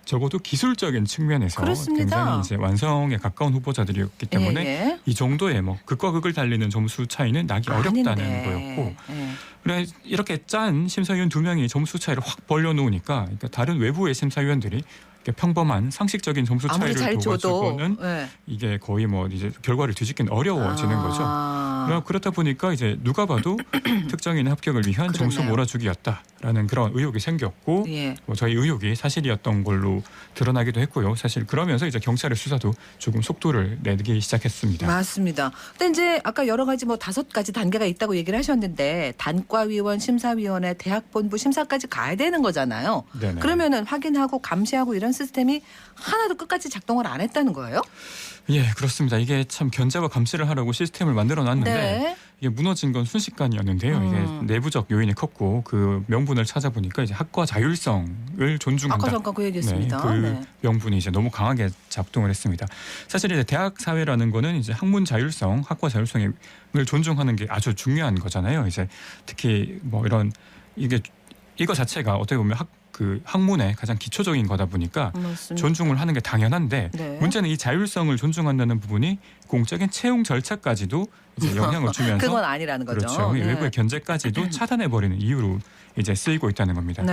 적어도 기술적인 측면에서 그렇습니다. 굉장히 이제 완성에 가까운 후보자들이었기 때문에 이 정도의 뭐 극과 극을 달리는 점수 차이는 나기 어렵다는 거였고 그래 이렇게 짠 심사위원 2명이 점수 차이를 확 벌려놓으니까 그러니까 다른 외부의 심사위원들이 평범한 상식적인 점수 차이를 둬가지고는 이게 거의 뭐 이제 결과를 뒤집기는 어려워지는 거죠. 그렇다 보니까 이제 누가 봐도 특정인의 합격을 위한 점수 몰아주기였다라는 그런 의혹이 생겼고 뭐 저희 의혹이 사실이었던 걸로 드러나기도 했고요. 사실 그러면서 이제 경찰의 수사도 조금 속도를 내기 시작했습니다. 맞습니다. 근데 이제 아까 여러 가지 뭐 5가지 단계가 있다고 얘기를 하셨는데 단과위원, 심사위원회, 대학본부 심사까지 가야 되는 거잖아요. 네네. 그러면은 확인하고 감시하고 이런 시스템이 하나도 끝까지 작동을 안 했다는 거예요? 예, 그렇습니다. 이게 참 견제와 감시를 하라고 시스템을 만들어 놨는데 이게 무너진 건 순식간이었는데요. 이게 내부적 요인이 컸고 그 명분을 찾아보니까 이제 학과 자율성을 존중한다. 아까 잠깐 그 얘기했습니다. 그 명분이 이제 너무 강하게 작동을 했습니다. 사실 이제 대학 사회라는 거는 이제 학문 자율성, 학과 자율성을 존중하는 게 아주 중요한 거잖아요. 이제 특히 뭐 이런 이거 자체가 어떻게 보면 학문의 가장 기초적인 거다 보니까 맞습니다. 존중을 하는 게 당연한데 문제는 이 자율성을 존중한다는 부분이 공적인 채용 절차까지도 이제 영향을 주면서 그건 아니라는 거죠. 그렇죠. 외부의 견제까지도 차단해버리는 이유로 이제 쓰이고 있다는 겁니다.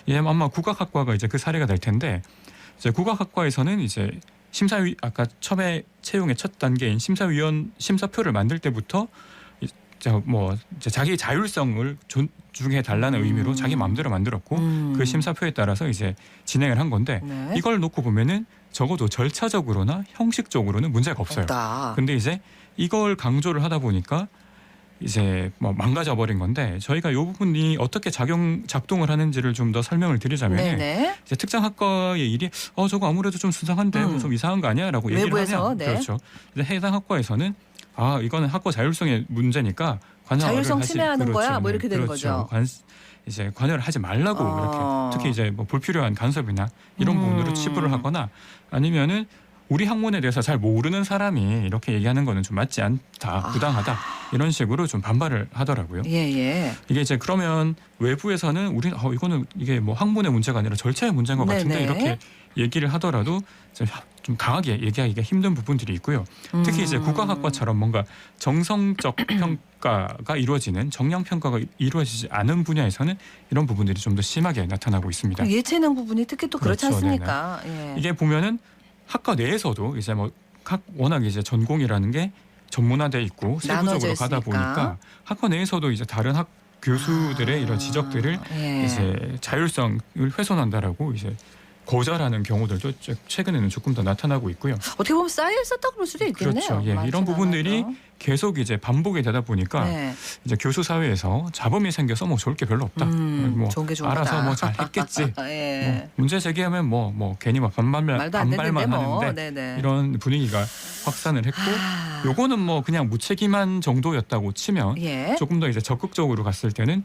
예, 아마 국악학과가 이제 그 사례가 될 텐데 이제 국악학과에서는 이제 심사위 아까 처음에 채용의 첫 단계인 심사위원 심사표를 만들 때부터 뭐 자기 자율성을 존중해 달라는 의미로 자기 마음대로 만들었고 그 심사표에 따라서 이제 진행을 한 건데 이걸 놓고 보면은 적어도 절차적으로나 형식적으로는 문제가 없어요. 근데 이제 이걸 강조를 하다 보니까 이제 뭐 망가져 버린 건데 저희가 이 부분이 어떻게 작동을 하는지를 좀 더 설명을 드리자면 이제 특정 학과의 일이 저거 아무래도 좀 수상한데 좀 이상한 거 아니야라고 얘기를 하면 그렇죠. 이제 해당 학과에서는 이거는 학과 자율성의 문제니까 자율성 침해하는 거야, 뭐 이렇게 되는 거죠. 이제 관여를 하지 말라고 이렇게 특히 이제 뭐 불필요한 간섭이나 이런 부분으로 치부를 하거나 아니면은 우리 학문에 대해서 잘 모르는 사람이 이렇게 얘기하는 거는 좀 맞지 않다, 부당하다 이런 식으로 좀 반발을 하더라고요. 이게 이제 그러면 외부에서는 우리는 이거는 이게 뭐 학문의 문제가 아니라 절차의 문제인 것 같은데 이렇게 얘기를 하더라도 좀 강하게 얘기하기가 힘든 부분들이 있고요. 특히 이제 국악학과처럼 뭔가 정성적 평가가 이루어지는 정량 평가가 이루어지지 않은 분야에서는 이런 부분들이 좀 더 심하게 나타나고 있습니다. 예체능 부분이 특히 또 그렇지 않습니까? 이게 보면은 학과 내에서도 이제 뭐 워낙 이제 전공이라는 게 전문화돼 있고 세부적으로 가다 보니까 학과 내에서도 이제 다른 교수들의 이런 지적들을 이제 자율성을 훼손한다라고 이제 거절하는 경우들도 최근에는 조금 더 나타나고 있고요. 어떻게 보면 쌓여 있었다고 볼 수도 있겠네요. 그렇죠. 예, 이런 부분들이 계속 이제 반복이 되다 보니까 네. 이제 교수 사회에서 자범이 생겨서 뭐 좋을 게 별로 없다. 뭐 좋은 게 좋은 알아서 거다. 뭐 잘 했겠지. 예. 뭐 문제 제기하면 뭐 괜히 막 말도 안 반발만 되는데 뭐. 하는데 네네. 이런 분위기가 확산을 했고 요거는 뭐 그냥 무책임한 정도였다고 치면 예. 조금 더 이제 적극적으로 갔을 때는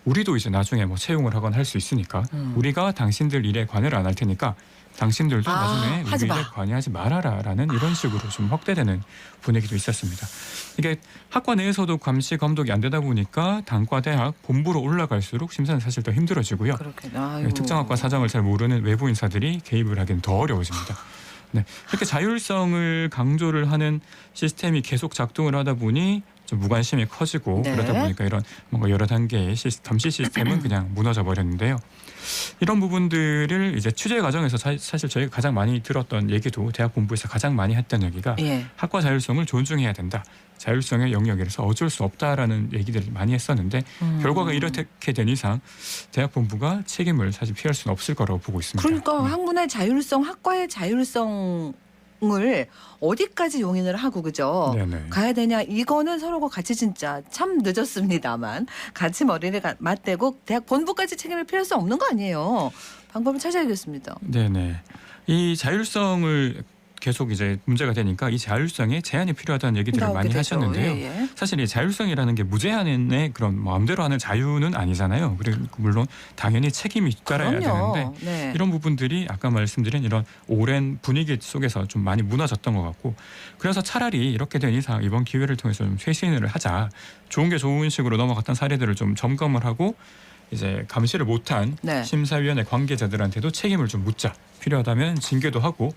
우리도 이제 나중에 뭐 채용을 하거나 할 수 있으니까 우리가 당신들 일에 관여를 안 할 테니까 당신들도 나중에 우리 일에 관여하지 말아라라는 이런 식으로 좀 확대되는 분위기도 있었습니다. 이게 학과 내에서도 감시 감독이 안 되다 보니까 단과 대학 본부로 올라갈수록 심사는 사실 더 힘들어지고요. 특정 학과 사정을 잘 모르는 외부 인사들이 개입을 하기는 더 어려워집니다. 네, 이렇게 자율성을 강조를 하는 시스템이 계속 작동을 하다 보니 좀 무관심이 커지고 네. 그러다 보니까 이런 뭔가 여러 단계의 감시 시스템은 그냥 무너져 버렸는데요. 이런 부분들을 이제 취재 과정에서 사실 저희가 가장 많이 들었던 얘기도 대학 본부에서 가장 많이 했던 얘기가 학과 자율성을 존중해야 된다. 자율성의 영역에서 어쩔 수 없다라는 얘기들을 많이 했었는데 결과가 이렇게 된 이상 대학 본부가 책임을 사실 피할 수는 없을 거라고 보고 있습니다. 그러니까 학문의 자율성, 학과의 자율성을 어디까지 용인을 하고 그죠? 네네. 가야 되냐? 이거는 서로가 같이 진짜 참 늦었습니다만 같이 머리를 맞대고 대학 본부까지 책임을 필요할 수 없는 거 아니에요. 방법을 찾아야겠습니다. 네네. 이 자율성을 계속 이제 문제가 되니까 이 자율성에 제한이 필요하다는 얘기들을 많이 되죠. 하셨는데요. 예. 사실 이 자율성이라는 게 무제한의 그런 마음대로 하는 자유는 아니잖아요. 그리고 물론 당연히 책임이 따라야 되는데 네. 이런 부분들이 아까 말씀드린 이런 오랜 분위기 속에서 좀 많이 무너졌던 것 같고 그래서 차라리 이렇게 된 이상 이번 기회를 통해서 좀 쇄신을 하자. 좋은 게 좋은 식으로 넘어갔던 사례들을 좀 점검을 하고 이제 감시를 못한 심사위원회 관계자들한테도 책임을 좀 묻자. 필요하다면 징계도 하고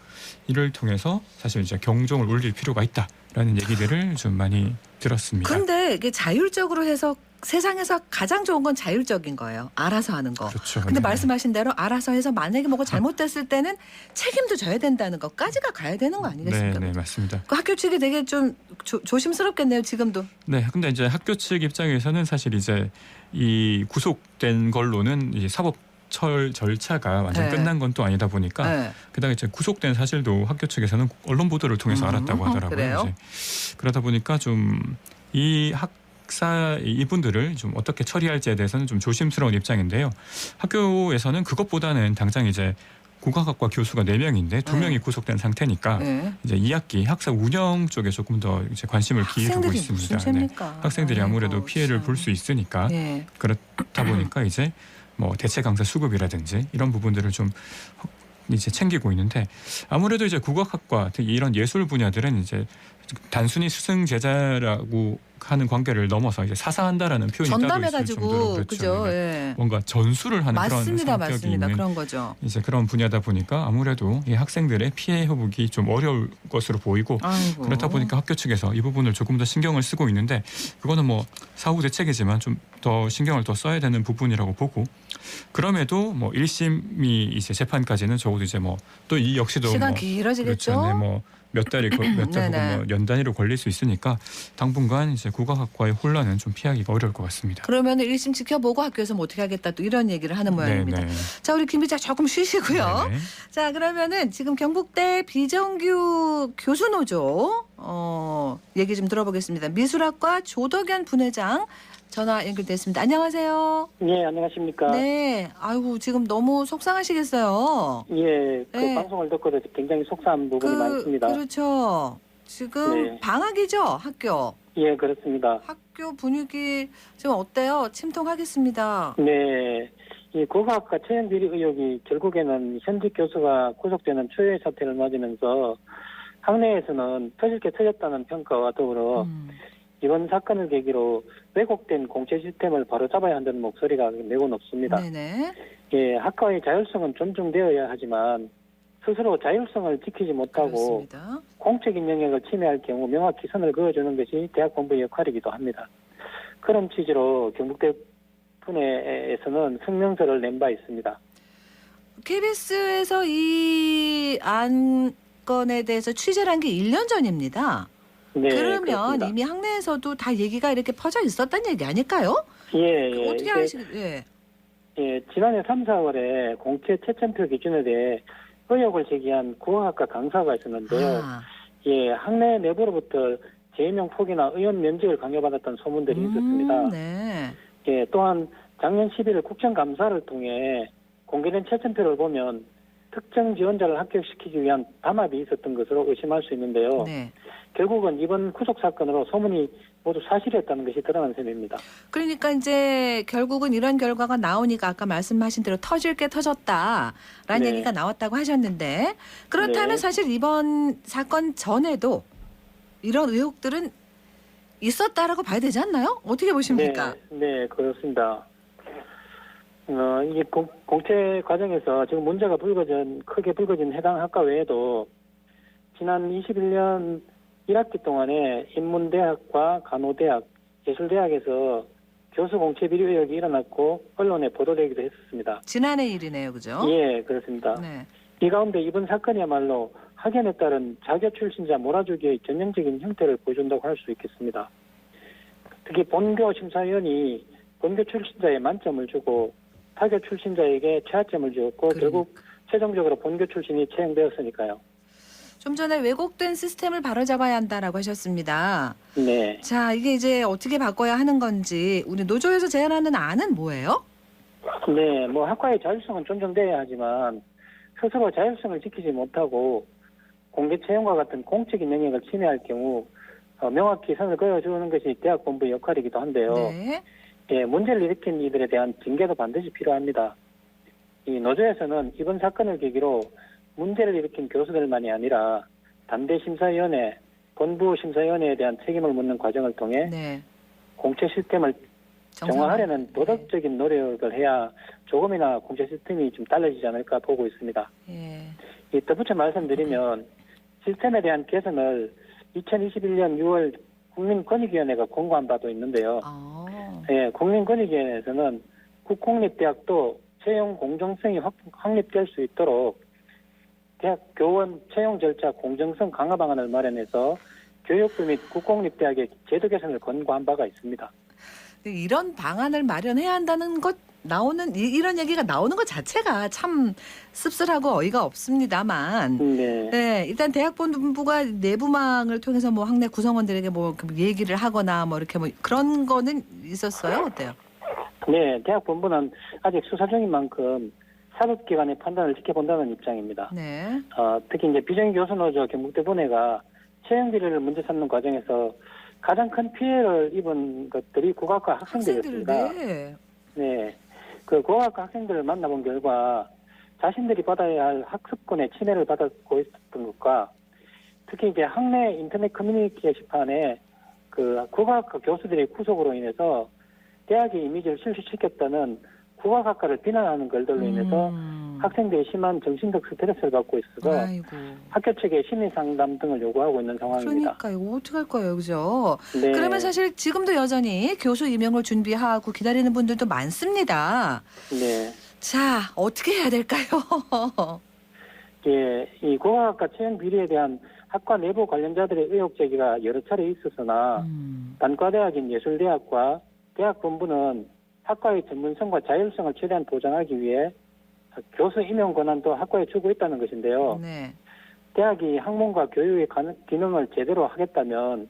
이를 통해서 사실 이제 경종을 울릴 필요가 있다라는 얘기들을 좀 많이 들었습니다. 그런데 이게 자율적으로 해서 세상에서 가장 좋은 건 자율적인 거예요. 알아서 하는 거. 그렇죠. 근데 말씀하신 대로 알아서 해서 만약에 뭐가 잘못됐을 때는 책임도 져야 된다는 것까지가 가야 되는 거 아니겠습니까? 네, 맞습니다. 그 학교 측이 되게 좀 조심스럽겠네요, 지금도. 네, 근데 이제 학교 측 입장에서는 사실 이제 이 구속된 걸로는 이제 사법 절차가 완전 끝난 건 또 아니다 보니까 그다음에 이제 구속된 사실도 학교 측에서는 언론 보도를 통해서 알았다고 하더라고요. 이제 그러다 보니까 좀 이 이분들을 좀 어떻게 처리할지에 대해서는 좀 조심스러운 입장인데요. 학교에서는 그것보다는 당장 이제 국악학과 교수가 4명인데 2명이 구속된 상태니까 이제 2학기 학사 운영 쪽에 조금 더 이제 관심을 기울이고 있습니다. 네. 학생들이 아무래도 피해를 볼 수 있으니까 그렇다 보니까 이제 뭐 대체 강사 수급이라든지 이런 부분들을 좀 이제 챙기고 있는데 아무래도 이제 국악학과 특히 이런 예술 분야들은 이제 단순히 스승 제자라고 하는 관계를 넘어서 이제 사사한다라는 표현이 따로 있을 정도로 그렇죠. 뭔가 전수를 하는 그런 성격이 있는 그런 거죠. 이제 그런 분야다 보니까 아무래도 이 학생들의 피해 회복이 좀 어려울 것으로 보이고 그렇다 보니까 학교 측에서 이 부분을 조금 더 신경을 쓰고 있는데 그거는 뭐 사후 대책이지만 좀 더 신경을 더 써야 되는 부분이라고 보고 그럼에도 뭐 1심이 이제 재판까지는 적어도 이제 뭐 또 이 역시도 시간 뭐 길어지겠죠. 그렇죠. 네, 뭐 몇 달 혹은 뭐 연 단위로 걸릴 수 있으니까 당분간 이제 국악학과의 혼란은 좀 피하기가 어려울 것 같습니다. 그러면 1심 지켜보고 학교에서 뭐 어떻게 하겠다 또 이런 얘기를 하는 모양입니다. 자, 우리 김 기자 조금 쉬시고요. 자, 그러면은 지금 경북대 비정규 교수노조 얘기 좀 들어보겠습니다. 미술학과 조덕연 분회장 전화 연결됐습니다. 안녕하세요. 네, 안녕하십니까. 네, 아이고 지금 너무 속상하시겠어요. 예, 그 방송을 듣고도 굉장히 속상한 부분이 많습니다. 그렇죠. 지금 방학이죠, 학교. 예, 그렇습니다. 학교 분위기 지금 어때요? 침통하겠습니다. 네, 이 국악학과 채용 비리 의혹이 결국에는 현직 교수가 구속되는 초유의 사태를 맞으면서 학내에서는 터질 게 터졌다는 평가와 더불어 이번 사건을 계기로 왜곡된 공채 시스템을 바로잡아야 한다는 목소리가 매우 높습니다. 예, 학과의 자율성은 존중되어야 하지만 스스로 자율성을 지키지 못하고 공적인 영역을 침해할 경우 명확히 선을 그어주는 것이 대학 본부의 역할이기도 합니다. 그런 취지로 경북대 분회에서는 성명서를 낸 바 있습니다. KBS에서 이 안건에 대해서 취재를 한 게 1년 전입니다. 네, 그러면 그렇습니다. 이미 학내에서도 다 얘기가 이렇게 퍼져 있었단 얘기 아닐까요? 예. 어떻게 하시겠어요? 예, 지난해 3, 4월에 공채 채점표 기준에 대해 의혹을 제기한 국어학과 강사가 있었는데요. 예, 학내 내부로부터 재임용 포기나 의원 면직을 강요받았던 소문들이 있었습니다. 네. 예, 또한 작년 11일 국정감사를 통해 공개된 채점표를 보면 특정 지원자를 합격시키기 위한 담합이 있었던 것으로 의심할 수 있는데요. 네. 결국은 이번 구속 사건으로 소문이 모두 사실이었다는 것이 드러난 셈입니다. 그러니까 이제 결국은 이런 결과가 나오니까 아까 말씀하신 대로 터질 게 터졌다라는 네. 얘기가 나왔다고 하셨는데 그렇다면 네. 사실 이번 사건 전에도 이런 의혹들은 있었다라고 봐야 되지 않나요? 어떻게 보십니까? 네, 그렇습니다. 이게 공채 과정에서 지금 문제가 크게 불거진 해당 학과 외에도 지난 21년 1학기 동안에 인문대학과 간호대학, 예술대학에서 교수 공채 비리 의혹이 일어났고 언론에 보도되기도 했었습니다. 지난해 일이네요, 그죠? 예, 그렇습니다. 네. 이 가운데 이번 사건이야말로 학연에 따른 자교 출신자 몰아주기의 전형적인 형태를 보여준다고 할 수 있겠습니다. 특히 본교 심사위원이 본교 출신자에 만점을 주고 타교 출신자에게 최하점을 주었고 결국 최종적으로 본교 출신이 채용되었으니까요. 좀 전에 왜곡된 시스템을 바로잡아야 한다라고 하셨습니다. 네. 자, 이게 이제 어떻게 바꿔야 하는 건지 우리 노조에서 제안하는 안은 뭐예요? 네, 뭐 학과의 자율성은 존중돼야 하지만 스스로 자율성을 지키지 못하고 공개 채용과 같은 공적인 영역을 침해할 경우 명확히 선을 그어주는 것이 대학 본부의 역할이기도 한데요. 네. 예, 문제를 일으킨 이들에 대한 징계도 반드시 필요합니다. 이 노조에서는 이번 사건을 계기로 문제를 일으킨 교수들만이 아니라 단대심사위원회, 본부심사위원회에 대한 책임을 묻는 과정을 통해 네. 공채 시스템을 정화하려는 도덕적인 노력을 해야 조금이나 공채 시스템이 좀 달라지지 않을까 보고 있습니다. 예. 이 덧붙여 말씀드리면 시스템에 대한 개선을 2021년 6월 국민권익위원회가 공고한 바도 있는데요. 예, 국민권익위원회에서는 국공립대학도 채용 공정성이 확립될 수 있도록 대학 교원 채용 절차 공정성 강화 방안을 마련해서 교육부 및 국공립대학의 제도 개선을 권고한 바가 있습니다. 이런 방안을 마련해야 한다는 것 이런 얘기가 나오는 것 자체가 참 씁쓸하고 어이가 없습니다만. 네, 일단 대학 본부가 내부망을 통해서 뭐 학내 구성원들에게 뭐 얘기를 하거나 뭐 이렇게 뭐 그런 거는 있었어요? 어때요? 네, 대학 본부는 아직 수사 중인 만큼 사법기관의 판단을 지켜본다는 입장입니다. 네. 특히 이제 비정규교수노조 경북대본회가 채용 비리를 문제 삼는 과정에서 가장 큰 피해를 입은 것들이 국악과 학생들이었습니다. 네. 그 국악과 학생들을 만나본 결과 자신들이 받아야 할 학습권의 침해를 받고 있었던 것과 특히 이제 학내 인터넷 커뮤니티 게시판에 그 국악과 교수들의 구속으로 인해서 대학의 이미지를 실추시켰다는 국악학과를 비난하는 글들로 인해서 학생들이 심한 정신적 스트레스를 받고 있어서 학교 측에 심리 상담 등을 요구하고 있는 상황입니다. 그러니까 이거 어떻게 할 거예요, 그죠? 네. 그러면 사실 지금도 여전히 교수 임용을 준비하고 기다리는 분들도 많습니다. 네. 자, 어떻게 해야 될까요? 예, 이 국악학과 채용 비리에 대한 학과 내부 관련자들의 의혹 제기가 여러 차례 있었으나 단과대학인 예술대학과 대학 본부는 학과의 전문성과 자율성을 최대한 보장하기 위해 교수 임용 권한도 학과에 주고 있다는 것인데요. 네. 대학이 학문과 교육의 기능을 제대로 하겠다면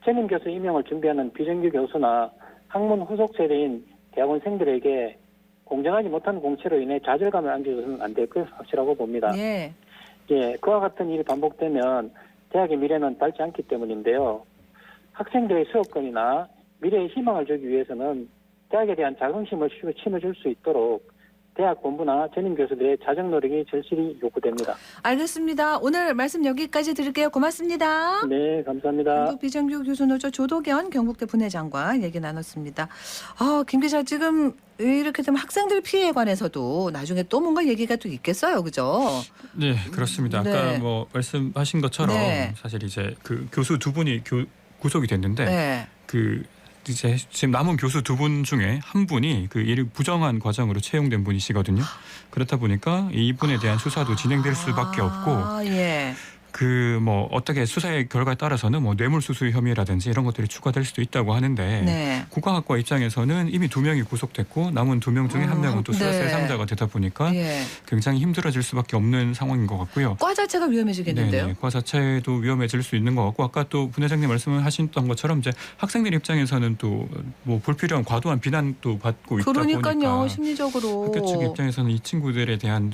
전임 교수 임용을 준비하는 비정규 교수나 학문 후속 세대인 대학원생들에게 공정하지 못한 공채로 인해 좌절감을 안겨줘서는 안 될 것 확실하고 봅니다. 예. 예, 그와 같은 일이 반복되면 대학의 미래는 밝지 않기 때문인데요. 학생들의 수업권이나 미래의 희망을 주기 위해서는 대학에 대한 자긍심을 심어줄 수 있도록 대학 본부나 전임 교수들의 자정 노력이 절실히 요구됩니다. 알겠습니다. 오늘 말씀 여기까지 드릴게요. 고맙습니다. 네, 감사합니다. 한국 비정규 교수노조 조도견 경북대 분회장과 얘기 나눴습니다. 김 기자, 지금 이렇게 되면 학생들 피해에 관해서도 나중에 또 뭔가 얘기가 또 있겠어요, 그죠? 네, 그렇습니다. 네. 아까 뭐 말씀하신 것처럼 네. 사실 이제 그 교수 두 분이 구속이 됐는데 네. 그 이제 지금 남은 교수 두 분 중에 한 분이 그 일을 부정한 과정으로 채용된 분이시거든요. 그렇다 보니까 이분에 대한 수사도 진행될 수밖에 없고 예. 그 뭐 어떻게 수사의 결과에 따라서는 뭐 뇌물수수 혐의라든지 이런 것들이 추가될 수도 있다고 하는데 네. 국가학과 입장에서는 이미 2명이 구속됐고 남은 2명 중에 1명은 또 수사 네. 대상자가 되다 보니까 예. 굉장히 힘들어질 수밖에 없는 상황인 것 같고요. 과 자체가 위험해지겠는데요. 네네, 과 자체도 위험해질 수 있는 것 같고 아까 또 분 회장님 말씀하셨던 것처럼 이제 학생들 입장에서는 또 뭐 불필요한 과도한 비난도 받고 있다 그러니까요. 보니까 심리적으로. 학교 측 입장에서는 이 친구들에 대한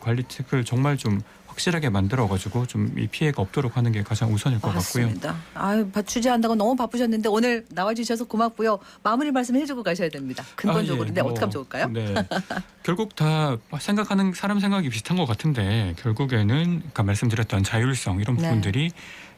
관리책을 정말 좀 확실하게 만들어가지고 좀 이 피해가 없도록 하는 게 가장 우선일 것 같고요. 맞습니다. 아유, 취재한다고 너무 바쁘셨는데 오늘 나와주셔서 고맙고요. 마무리 말씀해주고 가셔야 됩니다. 근본적으로. 네, 어떻게 하면 좋을까요? 네. 결국 다 생각하는 사람 생각이 비슷한 것 같은데 결국에는 아까 말씀드렸던 자율성 이런 부분들이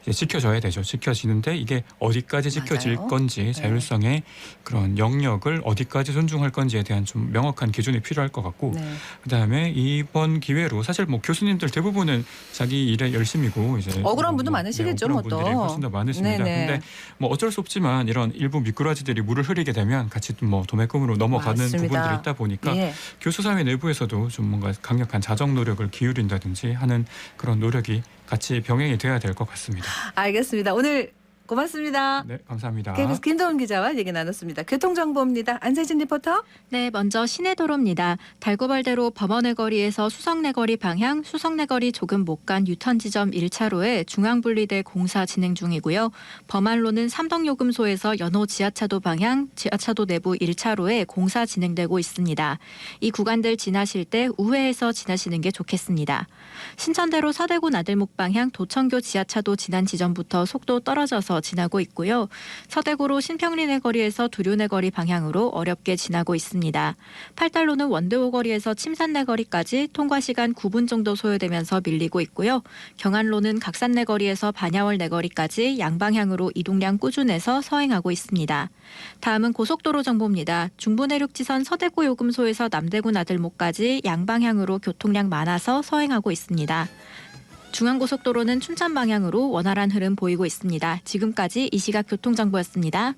이제 지켜져야 되죠. 지켜지는데 이게 어디까지 지켜질 맞아요. 건지 자율성의 그런 영역을 어디까지 존중할 건지에 대한 좀 명확한 기준이 필요할 것 같고 네. 그다음에 이번 기회로 사실 뭐 교수님들 대부분은 자기 일에 열심이고 이제 억울한 분도 많으시겠죠, 억울한 뭐 또. 분들이 훨씬 더 많으십니다. 네네. 근데 뭐 어쩔 수 없지만 이런 일부 미꾸라지들이 물을 흐리게 되면 같이 뭐 도매금으로 넘어가는 맞습니다. 부분들이 있다 보니까 예. 교수사회 내부에서도 좀 뭔가 강력한 자정 노력을 기울인다든지 하는 그런 노력이 같이 병행이 돼야 될 것 같습니다. 알겠습니다. 오늘 고맙습니다. 네, 감사합니다. KBS 김도훈 기자와 얘기 나눴습니다. 교통정보입니다. 안세진 리포터. 네, 먼저 시내도로입니다. 달구벌대로 범어내거리에서 수성내거리 방향, 수성내거리 조금 못 간 유턴 지점 1차로에 중앙분리대 공사 진행 중이고요. 범안로는 삼덕요금소에서 연호 지하차도 방향, 지하차도 내부 1차로에 공사 진행되고 있습니다. 이 구간들 지나실 때 우회해서 지나시는 게 좋겠습니다. 신천대로 서대구 나들목 방향 도청교 지하차도 지난 지점부터 속도 떨어져서 지나고 있고요. 서대구로 신평리내 거리에서 두류내 거리 방향으로 어렵게 지나고 있습니다. 팔달로는 원대호 거리에서 침산내 거리까지 통과 시간 9분 정도 소요되면서 밀리고 있고요. 경안로는 각산내 거리에서 반야월 내 거리까지 양방향으로 이동량 꾸준해서 서행하고 있습니다. 다음은 고속도로 정보입니다. 중부내륙지선 서대구 요금소에서 남대구 나들목까지 양방향으로 교통량 많아서 서행하고 있습니다. 중앙고속도로는 춘천 방향으로 원활한 흐름 보이고 있습니다. 지금까지 이 시각 교통정보였습니다.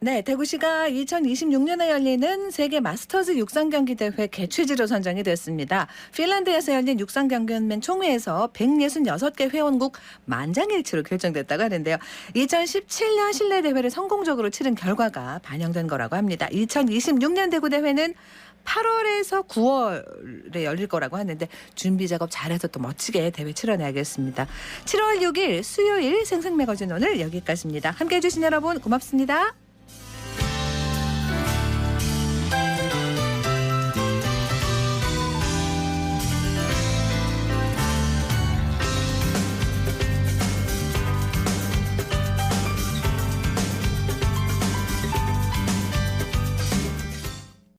네, 대구시가 2026년에 열리는 세계 마스터즈 육상경기대회 개최지로 선정이 됐습니다. 핀란드에서 열린 육상경기연맹 총회에서 166개 회원국 만장일치로 결정됐다고 하는데요. 2017년 실내대회를 성공적으로 치른 결과가 반영된 거라고 합니다. 2026년 대구대회는 8월에서 9월에 열릴 거라고 하는데 준비 작업 잘해서 또 멋지게 대회 치러내야겠습니다. 7월 6일 수요일 생생매거진 오늘 여기까지입니다. 함께해 주신 여러분 고맙습니다.